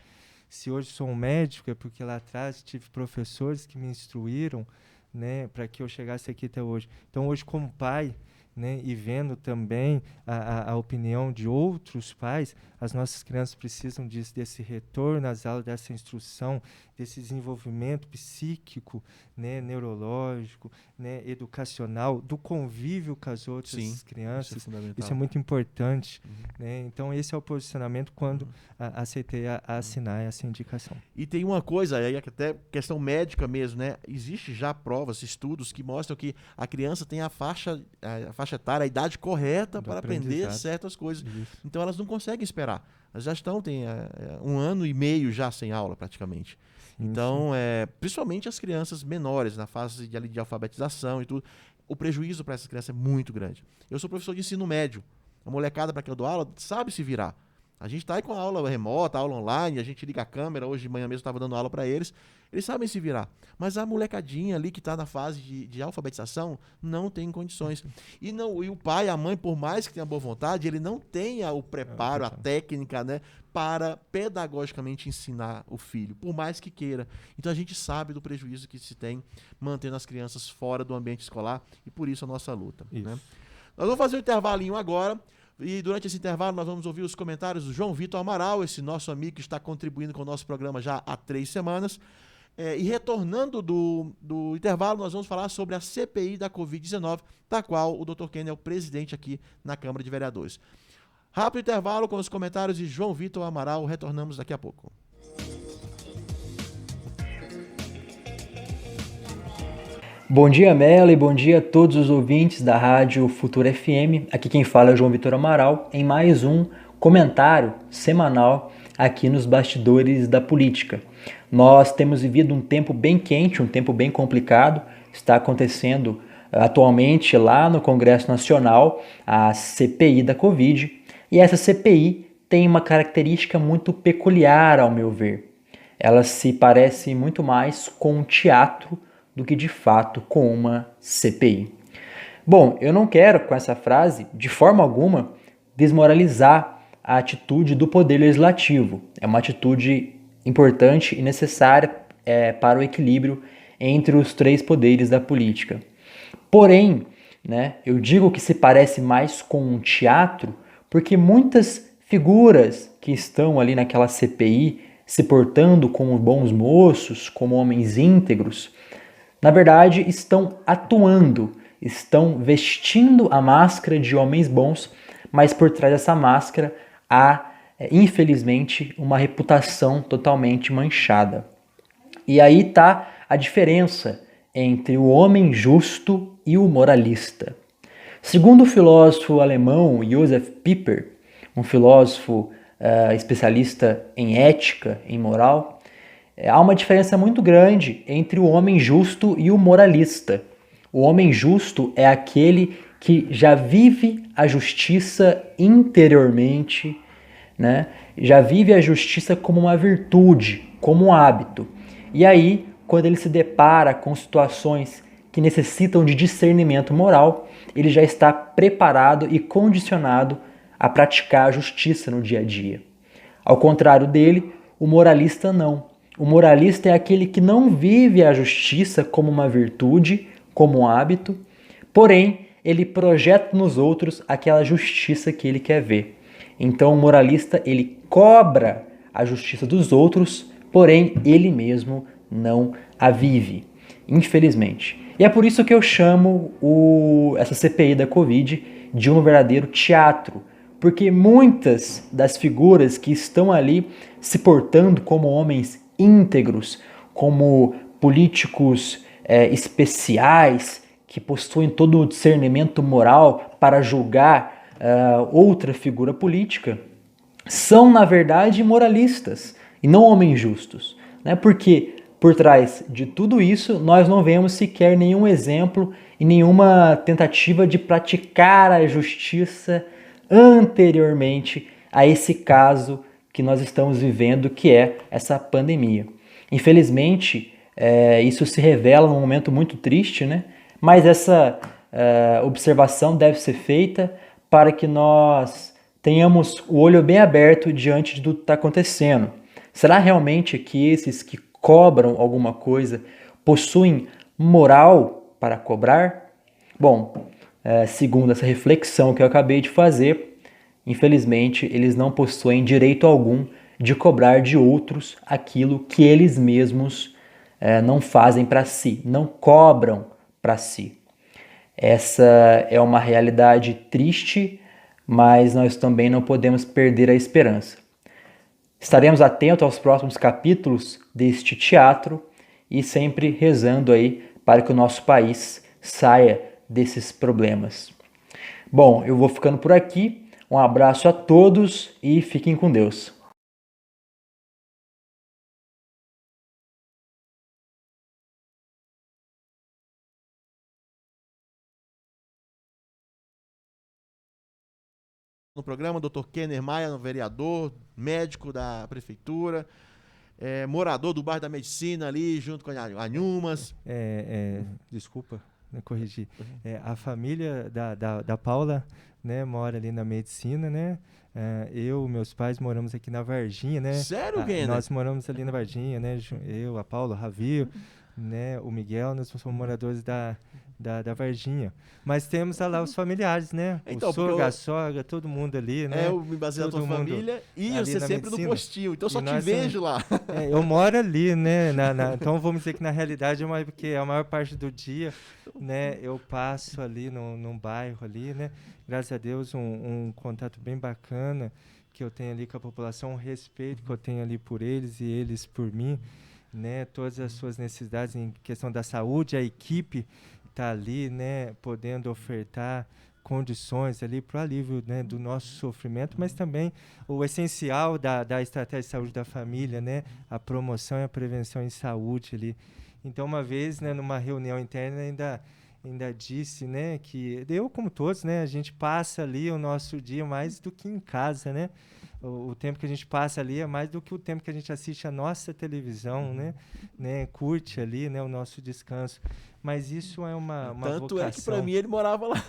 Se hoje sou um médico, é porque lá atrás tive professores que me instruíram, né, para que eu chegasse aqui até hoje. Então, hoje, como pai, né, e vendo também a opinião de outros pais, as nossas crianças precisam desse retorno às aulas, dessa instrução, desse desenvolvimento psíquico, né, neurológico, né, educacional, do convívio com as outras crianças. Isso é muito importante. Né? Então, esse é o posicionamento quando aceitei assinar essa indicação. E tem uma coisa, aí até questão médica mesmo, né? Existe já provas, estudos que mostram que a criança tem a faixa etária, a idade correta para aprender certas coisas. Isso. Então, elas não conseguem esperar. Elas já tem 1 ano e meio já sem aula, praticamente. Então, principalmente as crianças menores, na fase de alfabetização e tudo, o prejuízo para essas crianças é muito grande. Eu sou professor de ensino médio. A molecada para quem eu dou aula sabe se virar. A gente está aí com a aula remota, aula online, a gente liga a câmera, hoje de manhã mesmo estava dando aula para eles, eles sabem se virar. Mas a molecadinha ali que está na fase de alfabetização não tem condições. E o pai, a mãe, por mais que tenha boa vontade, ele não tenha o preparo, a técnica, né, para pedagogicamente ensinar o filho, por mais que queira. Então a gente sabe do prejuízo que se tem mantendo as crianças fora do ambiente escolar e por isso a nossa luta. Né? Nós vamos fazer um intervalinho agora. E durante esse intervalo nós vamos ouvir os comentários do João Vitor Amaral, esse nosso amigo que está contribuindo com o nosso programa já há 3 semanas. E retornando do intervalo, nós vamos falar sobre a CPI da Covid-19, da qual o Dr. Kenner é o presidente aqui na Câmara de Vereadores. Rápido intervalo com os comentários de João Vitor Amaral. Retornamos daqui a pouco. Bom dia, Melo, e bom dia a todos os ouvintes da Rádio Futura FM. Aqui quem fala é João Vitor Amaral, em mais um comentário semanal aqui nos bastidores da política. Nós temos vivido um tempo bem quente, um tempo bem complicado. Está acontecendo atualmente lá no Congresso Nacional a CPI da Covid. E essa CPI tem uma característica muito peculiar, ao meu ver. Ela se parece muito mais com um teatro do que de fato com uma CPI. Bom, eu não quero com essa frase, de forma alguma, desmoralizar a atitude do Poder Legislativo. É uma atitude importante e necessária para o equilíbrio entre os 3 poderes da política. Porém, eu digo que se parece mais com um teatro porque muitas figuras que estão ali naquela CPI se portando como bons moços, como homens íntegros, na verdade estão atuando, estão vestindo a máscara de homens bons, mas por trás dessa máscara há, infelizmente, uma reputação totalmente manchada. E aí está a diferença entre o homem justo e o moralista. Segundo o filósofo alemão Josef Pieper, um filósofo especialista em ética, em moral, há uma diferença muito grande entre o homem justo e o moralista. O homem justo é aquele que já vive a justiça interiormente, já vive a justiça como uma virtude, como um hábito. E aí, quando ele se depara com situações que necessitam de discernimento moral, ele já está preparado e condicionado a praticar a justiça no dia a dia. Ao contrário dele, o moralista não. O moralista é aquele que não vive a justiça como uma virtude, como um hábito, porém, ele projeta nos outros aquela justiça que ele quer ver. Então, o moralista, ele cobra a justiça dos outros, porém, ele mesmo não a vive, infelizmente. E é por isso que eu chamo essa CPI da Covid de um verdadeiro teatro, porque muitas das figuras que estão ali se portando como homens íntegros, como políticos especiais, que possuem todo o discernimento moral para julgar outra figura política, são, na verdade, moralistas e não homens justos. Porque por trás de tudo isso, nós não vemos sequer nenhum exemplo e nenhuma tentativa de praticar a justiça anteriormente a esse caso que nós estamos vivendo, que é essa pandemia. Infelizmente, isso se revela num momento muito triste, mas essa observação deve ser feita para que nós tenhamos o olho bem aberto diante do que está acontecendo. Será realmente que esses que cobram alguma coisa possuem moral para cobrar? Bom, segundo essa reflexão que eu acabei de fazer, infelizmente eles não possuem direito algum de cobrar de outros aquilo que eles mesmos não fazem para si, não cobram para si. Essa é uma realidade triste, mas nós também não podemos perder a esperança. Estaremos atentos aos próximos capítulos deste teatro e sempre rezando aí para que o nosso país saia desses problemas. Bom, eu vou ficando por aqui. Um abraço a todos e fiquem com Deus. No programa, Dr. Kenner Maia, vereador, médico da prefeitura, morador do bairro da Medicina ali, junto com a Nhumas. Desculpa, corrigir. A família da Paula, mora ali na Medicina, eu, meus pais moramos aqui na Varginha, Sério, Kenner? Nós moramos ali na Varginha, eu, a Paula, a Ravi, né? O Miguel, nós somos moradores da Varginha. Mas temos lá os familiares, né? Então, o sogro, a sogra, todo mundo ali, né? Eu me baseio na tua família e você sempre no postinho. Então, só te vejo lá. Eu moro ali, né? Então, vamos dizer que na realidade, porque a maior parte do dia, né? Eu passo ali num bairro ali, né? Graças a Deus, um contato bem bacana que eu tenho ali com a população, um respeito que eu tenho ali por eles e eles por mim, né? Todas as suas necessidades em questão da saúde, a equipe está ali, né, podendo ofertar condições ali para o alívio, né, do nosso sofrimento, mas também o essencial da estratégia de saúde da família, né, a promoção e a prevenção em saúde ali. Então, uma vez, né, numa reunião interna, ainda disse, né, que eu, como todos, né, a gente passa ali o nosso dia mais do que em casa, né? O tempo que a gente passa ali é mais do que o tempo que a gente assiste a nossa televisão, né? Curte ali, né, o nosso descanso. Mas isso é uma Tanto vocação. É que para mim ele morava lá.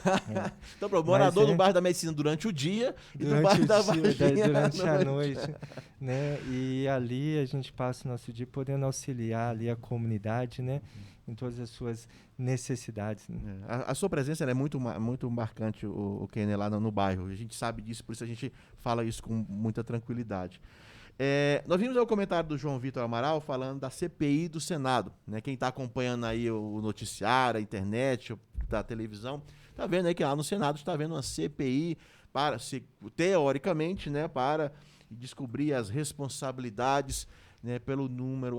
Então, morador do bairro da Medicina durante o dia e do bairro da Varginha durante a noite, né? E ali a gente passa o nosso dia podendo auxiliar ali a comunidade, né? Em todas as suas necessidades. Né? A sua presença é muito marcante, o Kenner, lá no bairro. A gente sabe disso, por isso a gente fala isso com muita tranquilidade. Nós vimos o comentário do João Vitor Amaral falando da CPI do Senado. Né? Quem está acompanhando aí o noticiário, a internet, da televisão, está vendo aí que lá no Senado está havendo uma CPI para, teoricamente, né, para descobrir as responsabilidades, né, pelo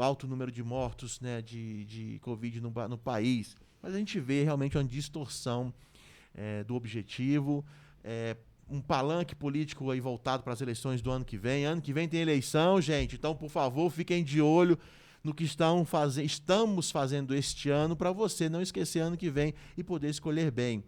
alto número de mortos, né, de Covid no país. Mas a gente vê realmente uma distorção do objetivo, um palanque político aí voltado para as eleições do ano que vem. Ano que vem tem eleição, gente, então, por favor, fiquem de olho no que estamos fazendo este ano, para você não esquecer ano que vem e poder escolher bem.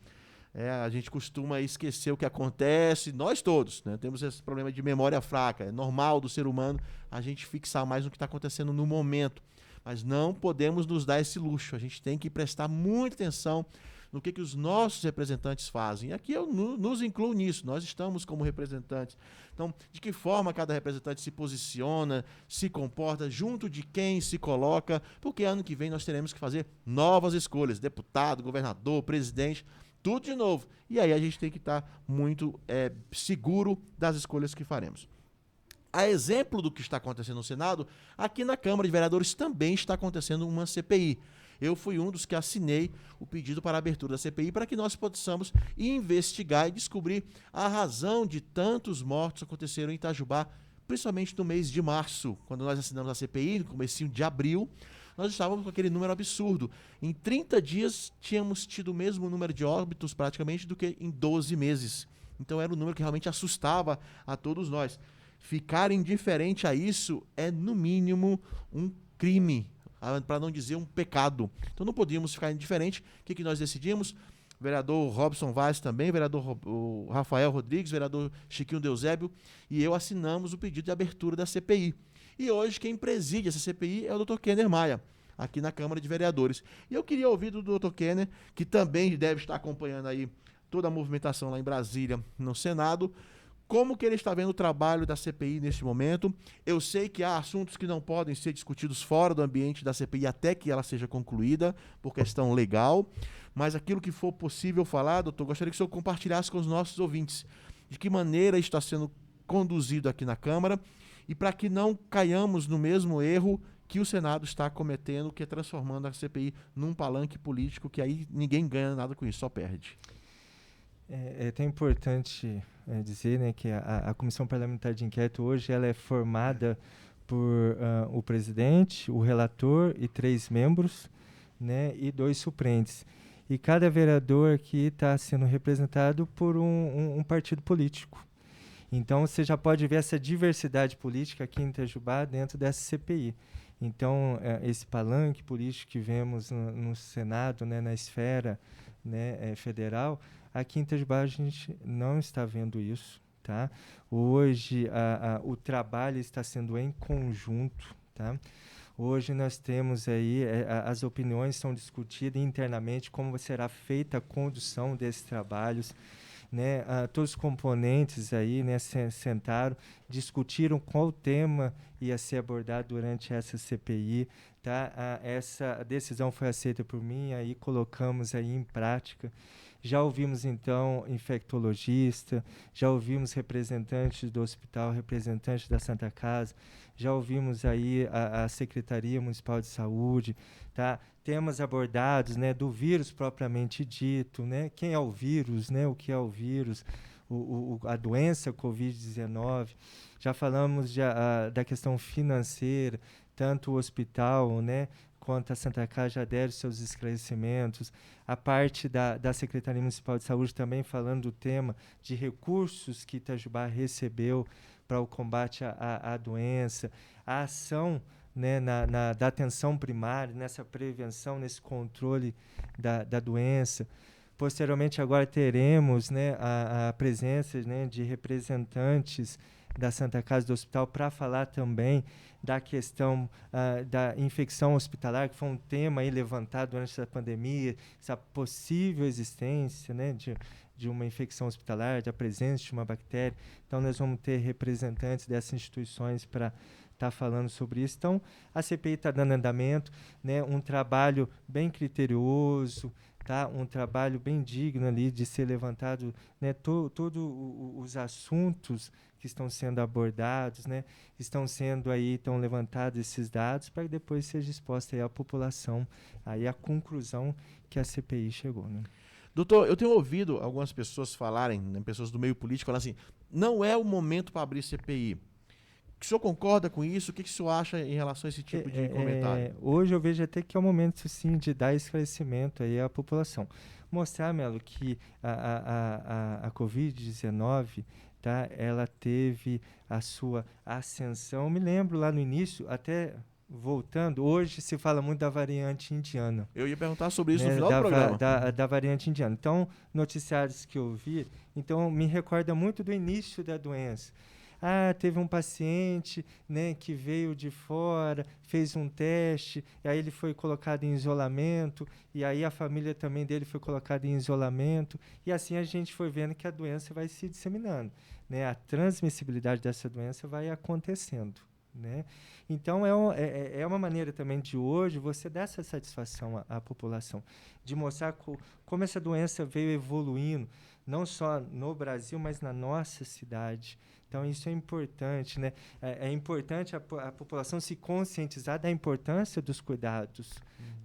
A gente costuma esquecer o que acontece, nós todos, né? Temos esse problema de memória fraca. É normal do ser humano a gente fixar mais no que está acontecendo no momento. Mas não podemos nos dar esse luxo. A gente tem que prestar muita atenção no que os nossos representantes fazem. E aqui eu nos incluo nisso, nós estamos como representantes. Então, de que forma cada representante se posiciona, se comporta, junto de quem se coloca, porque ano que vem nós teremos que fazer novas escolhas, deputado, governador, presidente, tudo de novo. E aí a gente tem que estar muito seguro das escolhas que faremos. A exemplo do que está acontecendo no Senado, aqui na Câmara de Vereadores também está acontecendo uma CPI. Eu fui um dos que assinei o pedido para a abertura da CPI para que nós possamos investigar e descobrir a razão de tantos mortos que aconteceram em Itajubá, principalmente no mês de março, quando nós assinamos a CPI, no comecinho de abril. Nós estávamos com aquele número absurdo. Em 30 dias, tínhamos tido o mesmo número de óbitos, praticamente, do que em 12 meses. Então, era um número que realmente assustava a todos nós. Ficar indiferente a isso é, no mínimo, um crime, para não dizer um pecado. Então, não podíamos ficar indiferente. O que nós decidimos? O vereador Robson Vaz também, vereador Rafael Rodrigues, vereador Chiquinho Deusébio e eu assinamos o pedido de abertura da CPI. E hoje quem preside essa CPI é o Dr. Kenner Maia, aqui na Câmara de Vereadores. E eu queria ouvir do Dr. Kenner, que também deve estar acompanhando aí toda a movimentação lá em Brasília, no Senado, como que ele está vendo o trabalho da CPI neste momento. Eu sei que há assuntos que não podem ser discutidos fora do ambiente da CPI até que ela seja concluída, por questão legal, mas aquilo que for possível falar, doutor, gostaria que o senhor compartilhasse com os nossos ouvintes de que maneira está sendo conduzido aqui na Câmara, e para que não caiamos no mesmo erro que o Senado está cometendo, que é transformando a CPI num palanque político, que aí ninguém ganha nada com isso, só perde. É até importante dizer, né, que a Comissão Parlamentar de Inquérito hoje ela é formada por o presidente, o relator e 3 membros, né, e 2 suplentes. E cada vereador aqui está sendo representado por um partido político. Então, você já pode ver essa diversidade política aqui em Itajubá dentro dessa CPI. Então, esse palanque político que vemos no Senado, né, na esfera, né, federal, aqui em Itajubá a gente não está vendo isso. Tá? Hoje, o trabalho está sendo em conjunto. Tá? Hoje nós temos aí, as opiniões são discutidas internamente, como será feita a condução desses trabalhos. né, todos os componentes aí, né, sentaram, discutiram qual tema ia ser abordado durante essa CPI, tá? Essa decisão foi aceita por mim, aí colocamos aí em prática. Já ouvimos, então, infectologista, já ouvimos representantes do hospital, representantes da Santa Casa, já ouvimos aí a Secretaria Municipal de Saúde, tá? Temas abordados, né, do vírus propriamente dito, né? Quem é o vírus, né? O que é o vírus, a doença Covid-19. Já falamos da questão financeira, tanto o hospital, né, quanto a Santa Casa já deram seus esclarecimentos. A parte da Secretaria Municipal de Saúde também falando do tema de recursos que Itajubá recebeu para o combate à doença, a ação, né, da atenção primária, nessa prevenção, nesse controle da doença. Posteriormente, agora teremos, né, a presença, né, de representantes da Santa Casa do Hospital para falar também da questão da infecção hospitalar, que foi um tema aí levantado durante essa pandemia, essa possível existência, né, de uma infecção hospitalar, da presença de uma bactéria. Então, nós vamos ter representantes dessas instituições para estar falando sobre isso. Então, a CPI está dando andamento, né, um trabalho bem criterioso, tá? Um trabalho bem digno ali de ser levantado, né, todos os assuntos que estão sendo abordados, né, estão levantados esses dados para que depois seja exposta aí à população aí a conclusão que a CPI chegou, né? Doutor, eu tenho ouvido algumas pessoas falarem, né, pessoas do meio político, falar assim, não é o momento para abrir CPI. O senhor concorda com isso? O que o senhor acha em relação a esse tipo de comentário? Hoje eu vejo até que é o momento, sim, de dar esclarecimento aí à população. Mostrar, Melo, que a Covid-19, tá, ela teve a sua ascensão. Eu me lembro lá no início, até voltando, hoje se fala muito da variante indiana. Eu ia perguntar sobre isso no final do programa. Da variante indiana. Então, noticiários que eu vi, então me recorda muito do início da doença. Teve um paciente, né, que veio de fora, fez um teste, e aí ele foi colocado em isolamento, e aí a família também dele foi colocada em isolamento, e assim a gente foi vendo que a doença vai se disseminando, né? A transmissibilidade dessa doença vai acontecendo, né? Então é uma maneira também de hoje você dar essa satisfação à população, de mostrar como essa doença veio evoluindo, não só no Brasil, mas na nossa cidade. Então, isso é importante, né? É importante a população se conscientizar da importância dos cuidados,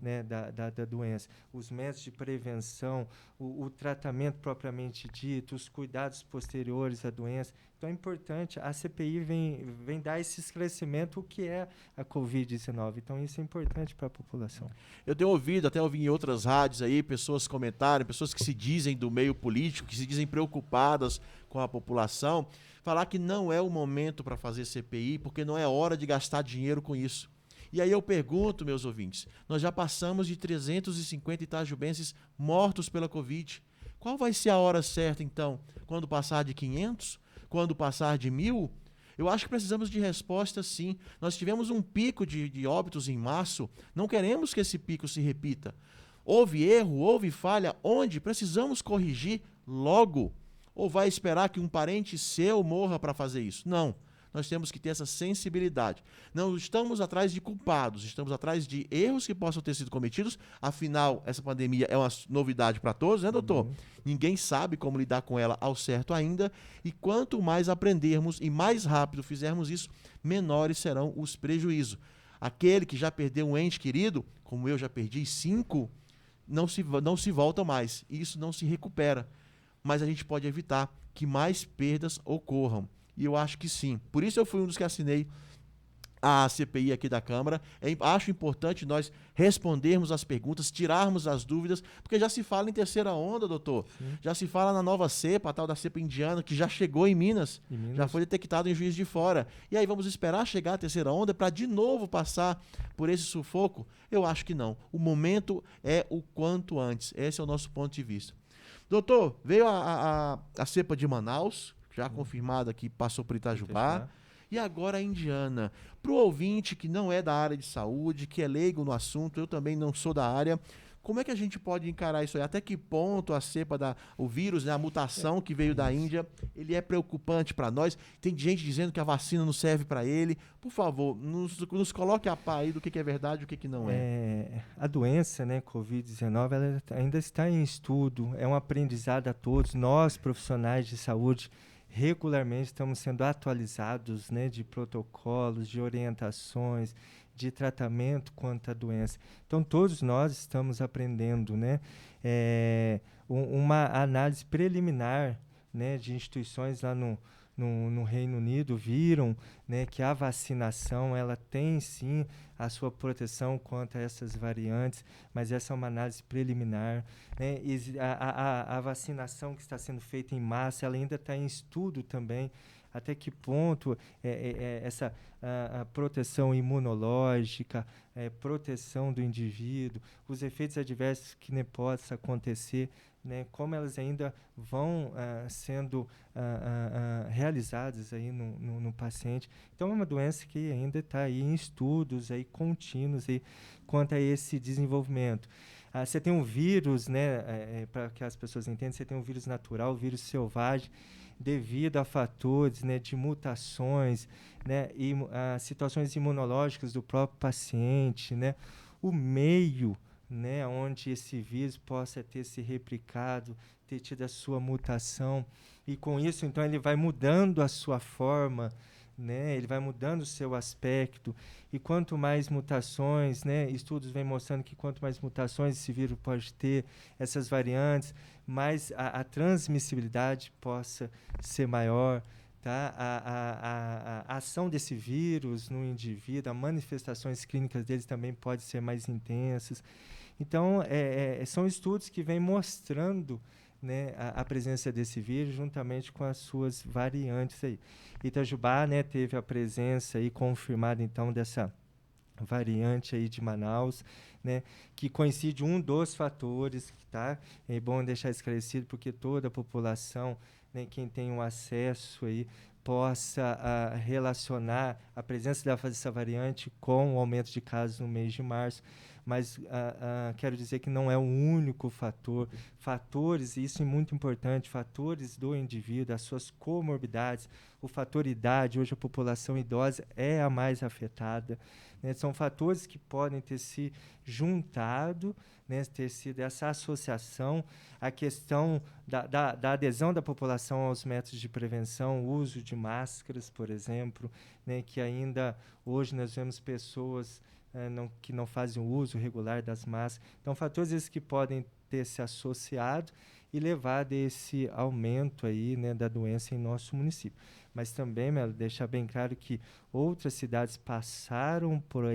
né, da doença. Os métodos de prevenção, o tratamento propriamente dito, os cuidados posteriores à doença. Então, é importante. A CPI vem dar esse esclarecimento, o que é a Covid-19. Então, isso é importante para a população. Eu tenho ouvido, até ouvi em outras rádios aí, pessoas comentarem, pessoas que se dizem do meio político, que se dizem preocupadas com a população, falar que não é o momento para fazer CPI, porque não é hora de gastar dinheiro com isso. E aí eu pergunto, meus ouvintes, nós já passamos de 350 itajubenses mortos pela Covid. Qual vai ser a hora certa, então? Quando passar de 500? Quando passar de 1.000? Eu acho que precisamos de resposta, sim. Nós tivemos um pico de óbitos em março, não queremos que esse pico se repita. Houve erro, houve falha, onde precisamos corrigir logo. Ou vai esperar que um parente seu morra para fazer isso? Não. Nós temos que ter essa sensibilidade. Não estamos atrás de culpados, estamos atrás de erros que possam ter sido cometidos. Afinal, essa pandemia é uma novidade para todos, né, doutor? Ninguém sabe como lidar com ela ao certo ainda. E quanto mais aprendermos e mais rápido fizermos isso, menores serão os prejuízos. Aquele que já perdeu um ente querido, como eu já perdi 5, não se volta mais. Isso não se recupera. Mas a gente pode evitar que mais perdas ocorram. E eu acho que sim. Por isso eu fui um dos que assinei a CPI aqui da Câmara. Acho importante nós respondermos as perguntas, tirarmos as dúvidas, porque já se fala em terceira onda, doutor. Sim. Já se fala na nova cepa, a tal da cepa indiana, que já chegou em Minas. Já foi detectado em Juiz de Fora. E aí vamos esperar chegar a terceira onda para de novo passar por esse sufoco? Eu acho que não. O momento é o quanto antes. Esse é o nosso ponto de vista. Doutor, veio a cepa de Manaus, já confirmada que passou por Itajubá, e agora a indiana. Para o ouvinte que não é da área de saúde, que é leigo no assunto, eu também não sou da área, Como é que a gente pode encarar isso aí? Até que ponto a cepa o vírus, né, a mutação que veio da Índia, ele é preocupante para nós? Tem gente dizendo que a vacina não serve para ele. Por favor, nos coloque a par aí do que é verdade e o que não é. A doença, né, Covid-19, ela ainda está em estudo, é um aprendizado a todos. Nós, profissionais de saúde, regularmente estamos sendo atualizados, né, de protocolos, de orientações, de tratamento contra a doença. Então, todos nós estamos aprendendo, né, uma análise preliminar, né, de instituições lá no Reino Unido viram, né, que a vacinação ela tem sim a sua proteção contra essas variantes, mas essa é uma análise preliminar, né? A vacinação que está sendo feita em massa ela ainda está em estudo também, até que ponto essa a proteção imunológica, proteção do indivíduo, os efeitos adversos que nem possa acontecer, né, como elas ainda vão sendo realizadas aí no paciente. Então é uma doença que ainda está aí em estudos aí contínuos aí quanto a esse desenvolvimento. Você tem um vírus, né, para que as pessoas entendam, você tem um vírus natural, um vírus selvagem, devido a fatores, né, de mutações, né, e situações imunológicas do próprio paciente, né, o meio, né, onde esse vírus possa ter se replicado, ter tido a sua mutação, e com isso, então, ele vai mudando a sua forma, né, ele vai mudando o seu aspecto, e quanto mais mutações, né, estudos vêm mostrando que quanto mais mutações esse vírus pode ter, essas variantes, mais a transmissibilidade possa ser maior, tá? A ação desse vírus no indivíduo, as manifestações clínicas deles também podem ser mais intensas. Então, são estudos que vêm mostrando, né, a presença desse vírus juntamente com as suas variantes aí. Itajubá, né, teve a presença aí confirmada então dessa variante aí de Manaus, né, que coincide um dos fatores, tá? É bom deixar esclarecido porque toda a população, né, quem tem um acesso aí possa relacionar a presença dessa variante com o aumento de casos no mês de março, mas quero dizer que não é o único fator. Fatores, e isso é muito importante, fatores do indivíduo, as suas comorbidades, o fator idade, hoje a população idosa é a mais afetada, né? São fatores que podem ter se juntado, né, ter sido essa associação, a questão da adesão da população aos métodos de prevenção, o uso de máscaras, por exemplo, né, que ainda hoje nós vemos pessoas que não fazem o uso regular das máscaras. Então, fatores esses que podem ter se associado e levado a esse aumento aí, né, da doença em nosso município. Mas também, Melo, deixar bem claro que outras cidades passaram por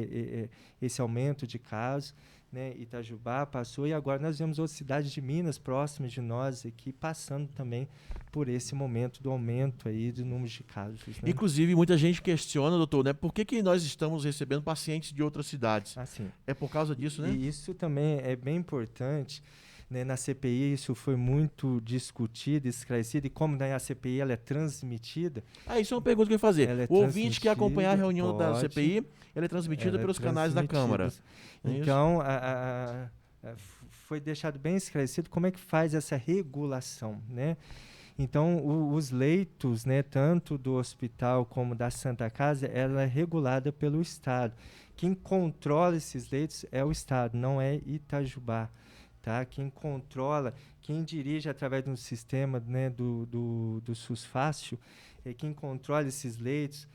esse aumento de casos, né? Itajubá passou, e agora nós vemos outras cidades de Minas próximas de nós aqui passando também por esse momento do aumento aí do número de casos, né? Inclusive, muita gente questiona, doutor, né, por que nós estamos recebendo pacientes de outras cidades? Sim. É por causa disso, né? E isso também é bem importante, né? Na CPI isso foi muito discutido, esclarecido, e como a CPI ela é transmitida... isso é uma pergunta que eu ia fazer. O ouvinte que acompanhar a reunião da CPI, ela é transmitida pelos canais da Câmara. Então, foi deixado bem esclarecido como é que faz essa regulação, né? Então, os leitos, né, tanto do hospital como da Santa Casa, ela é regulada pelo Estado. Quem controla esses leitos é o Estado, não é Itajubá. Tá? Quem controla, quem dirige através de um sistema, né, do SUS Fácil, quem controla esses leitos,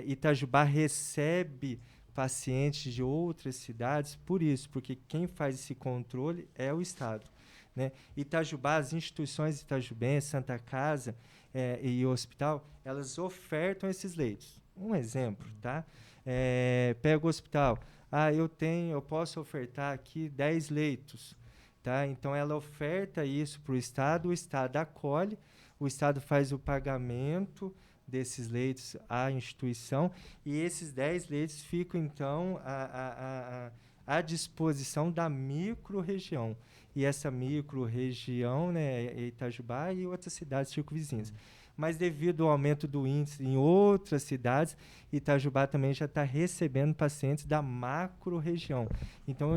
Itajubá recebe pacientes de outras cidades por isso, porque quem faz esse controle é o Estado, né? Itajubá, as instituições itajubenses, Santa Casa e o hospital, elas ofertam esses leitos. Um exemplo, tá? Pega o hospital, eu posso ofertar aqui 10 leitos. Tá? Então, ela oferta isso para o Estado acolhe, o Estado faz o pagamento desses leitos à instituição e esses 10 leitos ficam, então, à disposição da micro-região. E essa micro-região, né, é Itajubá e outras cidades circunvizinhas. mas devido ao aumento do índice em outras cidades, Itajubá também já está recebendo pacientes da macro-região. Então,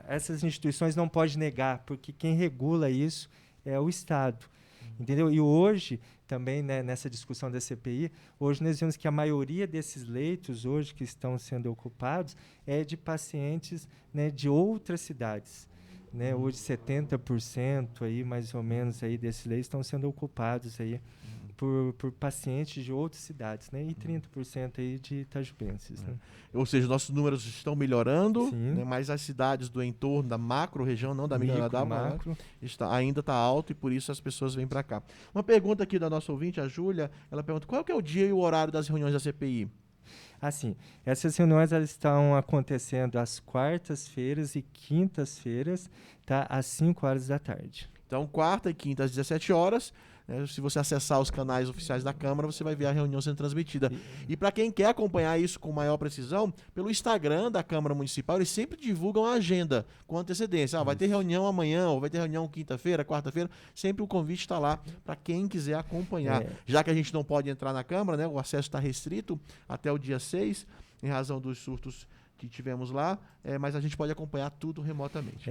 essas instituições não podem negar, porque quem regula isso é o Estado. Entendeu? E hoje, também, né, nessa discussão da CPI, hoje nós vemos que a maioria desses leitos hoje que estão sendo ocupados é de pacientes, né, de outras cidades. Né? Hoje 70% aí, mais ou menos aí, desses leitos estão sendo ocupados aí por pacientes de outras cidades, né? E 30% aí de itajubenses. Né? Ou seja, nossos números estão melhorando, né? Mas as cidades do entorno, da macro-região, não da micro, da macro, ainda está alto e por isso as pessoas vêm para cá. Uma pergunta aqui da nossa ouvinte, a Júlia, ela pergunta qual que é o dia e o horário das reuniões da CPI? Assim, essas reuniões elas estão acontecendo às quartas-feiras e quintas-feiras, tá? Às 5 horas da tarde. Então, quarta e quinta às 17 horas. Se você acessar os canais oficiais da Câmara, você vai ver a reunião sendo transmitida. E para quem quer acompanhar isso com maior precisão, pelo Instagram da Câmara Municipal, eles sempre divulgam a agenda com antecedência. Vai ter reunião amanhã, ou vai ter reunião quinta-feira, quarta-feira. Sempre o convite está lá para quem quiser acompanhar. Já que a gente não pode entrar na Câmara, né, o acesso está restrito até o dia 6, em razão dos surtos que tivemos lá, mas a gente pode acompanhar tudo remotamente.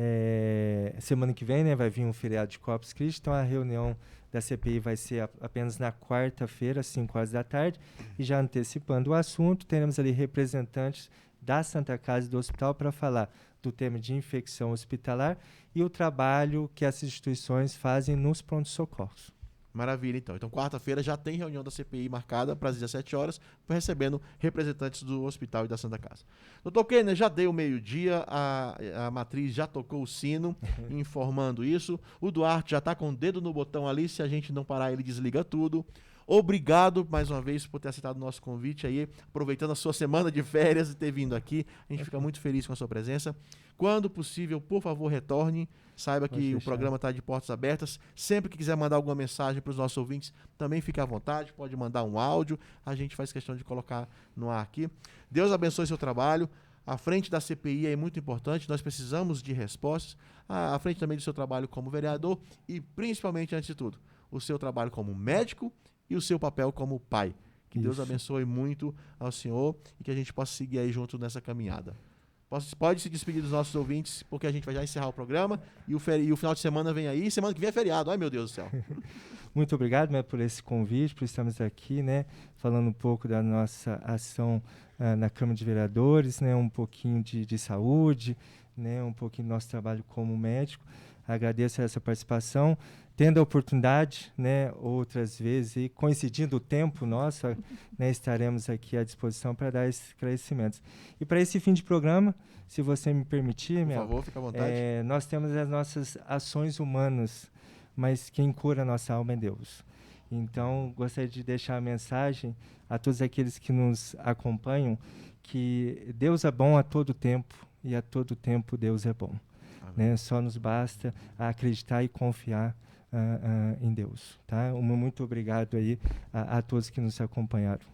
Semana que vem, né, vai vir um feriado de Corpus Christi, então a reunião da CPI vai ser apenas na quarta-feira, às 5 horas da tarde, e já antecipando o assunto, teremos ali representantes da Santa Casa e do hospital para falar do tema de infecção hospitalar e o trabalho que essas instituições fazem nos prontos-socorros. Maravilha, então. Então, quarta-feira já tem reunião da CPI marcada para as 17 horas, recebendo representantes do hospital e da Santa Casa. Doutor Kenner, já deu o meio-dia, a matriz já tocou o sino, informando isso. O Duarte já está com o dedo no botão ali, se a gente não parar, ele desliga tudo. Obrigado mais uma vez por ter aceitado o nosso convite aí, aproveitando a sua semana de férias e ter vindo aqui. A gente fica muito feliz com a sua presença. Quando possível, por favor, retorne. Saiba que o programa está de portas abertas. Sempre que quiser mandar alguma mensagem para os nossos ouvintes, também fique à vontade. Pode mandar um áudio. A gente faz questão de colocar no ar aqui. Deus abençoe seu trabalho. A frente da CPI é muito importante. Nós precisamos de respostas. À frente também do seu trabalho como vereador e, principalmente, antes de tudo, o seu trabalho como médico e o seu papel como pai. Que Deus abençoe muito ao senhor e que a gente possa seguir aí junto nessa caminhada. Pode se despedir dos nossos ouvintes, porque a gente vai já encerrar o programa e o final de semana vem aí. Semana que vem é feriado. Ai, meu Deus do céu. Muito obrigado, né, por esse convite, por estarmos aqui, né, falando um pouco da nossa ação na Câmara de Vereadores, né, um pouquinho de saúde, né, um pouquinho do nosso trabalho como médico. Agradeço essa participação. Tendo a oportunidade, né, outras vezes, e coincidindo o tempo nosso, né, estaremos aqui à disposição para dar esclarecimentos. E para esse fim de programa, se você me permitir, por favor, fica à vontade. Nós temos as nossas ações humanas, mas quem cura a nossa alma é Deus. Então, gostaria de deixar a mensagem a todos aqueles que nos acompanham, que Deus é bom a todo tempo, e a todo tempo Deus é bom. Né? Só nos basta acreditar e confiar em Deus. Tá? Muito obrigado aí a todos que nos acompanharam.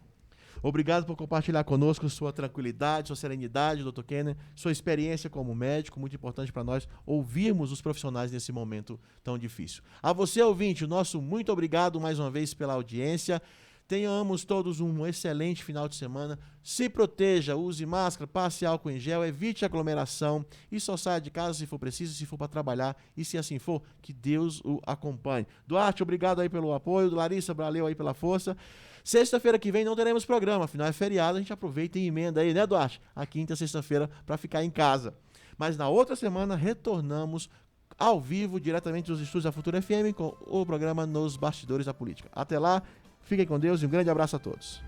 Obrigado por compartilhar conosco sua tranquilidade, sua serenidade, Dr. Kenner, sua experiência como médico, muito importante para nós ouvirmos os profissionais nesse momento tão difícil. A você, ouvinte, o nosso muito obrigado mais uma vez pela audiência. Tenhamos todos um excelente final de semana. Se proteja, use máscara, passe álcool em gel, evite aglomeração e só saia de casa se for preciso, se for para trabalhar e se assim for, que Deus o acompanhe. Duarte, obrigado aí pelo apoio. Larissa, valeu aí pela força. Sexta-feira que vem não teremos programa, afinal é feriado, a gente aproveita e emenda aí, né, Duarte? A quinta e sexta-feira para ficar em casa. Mas na outra semana retornamos ao vivo, diretamente dos estúdios da Futura FM, com o programa Nos Bastidores da Política. Até lá. Fiquem com Deus e um grande abraço a todos.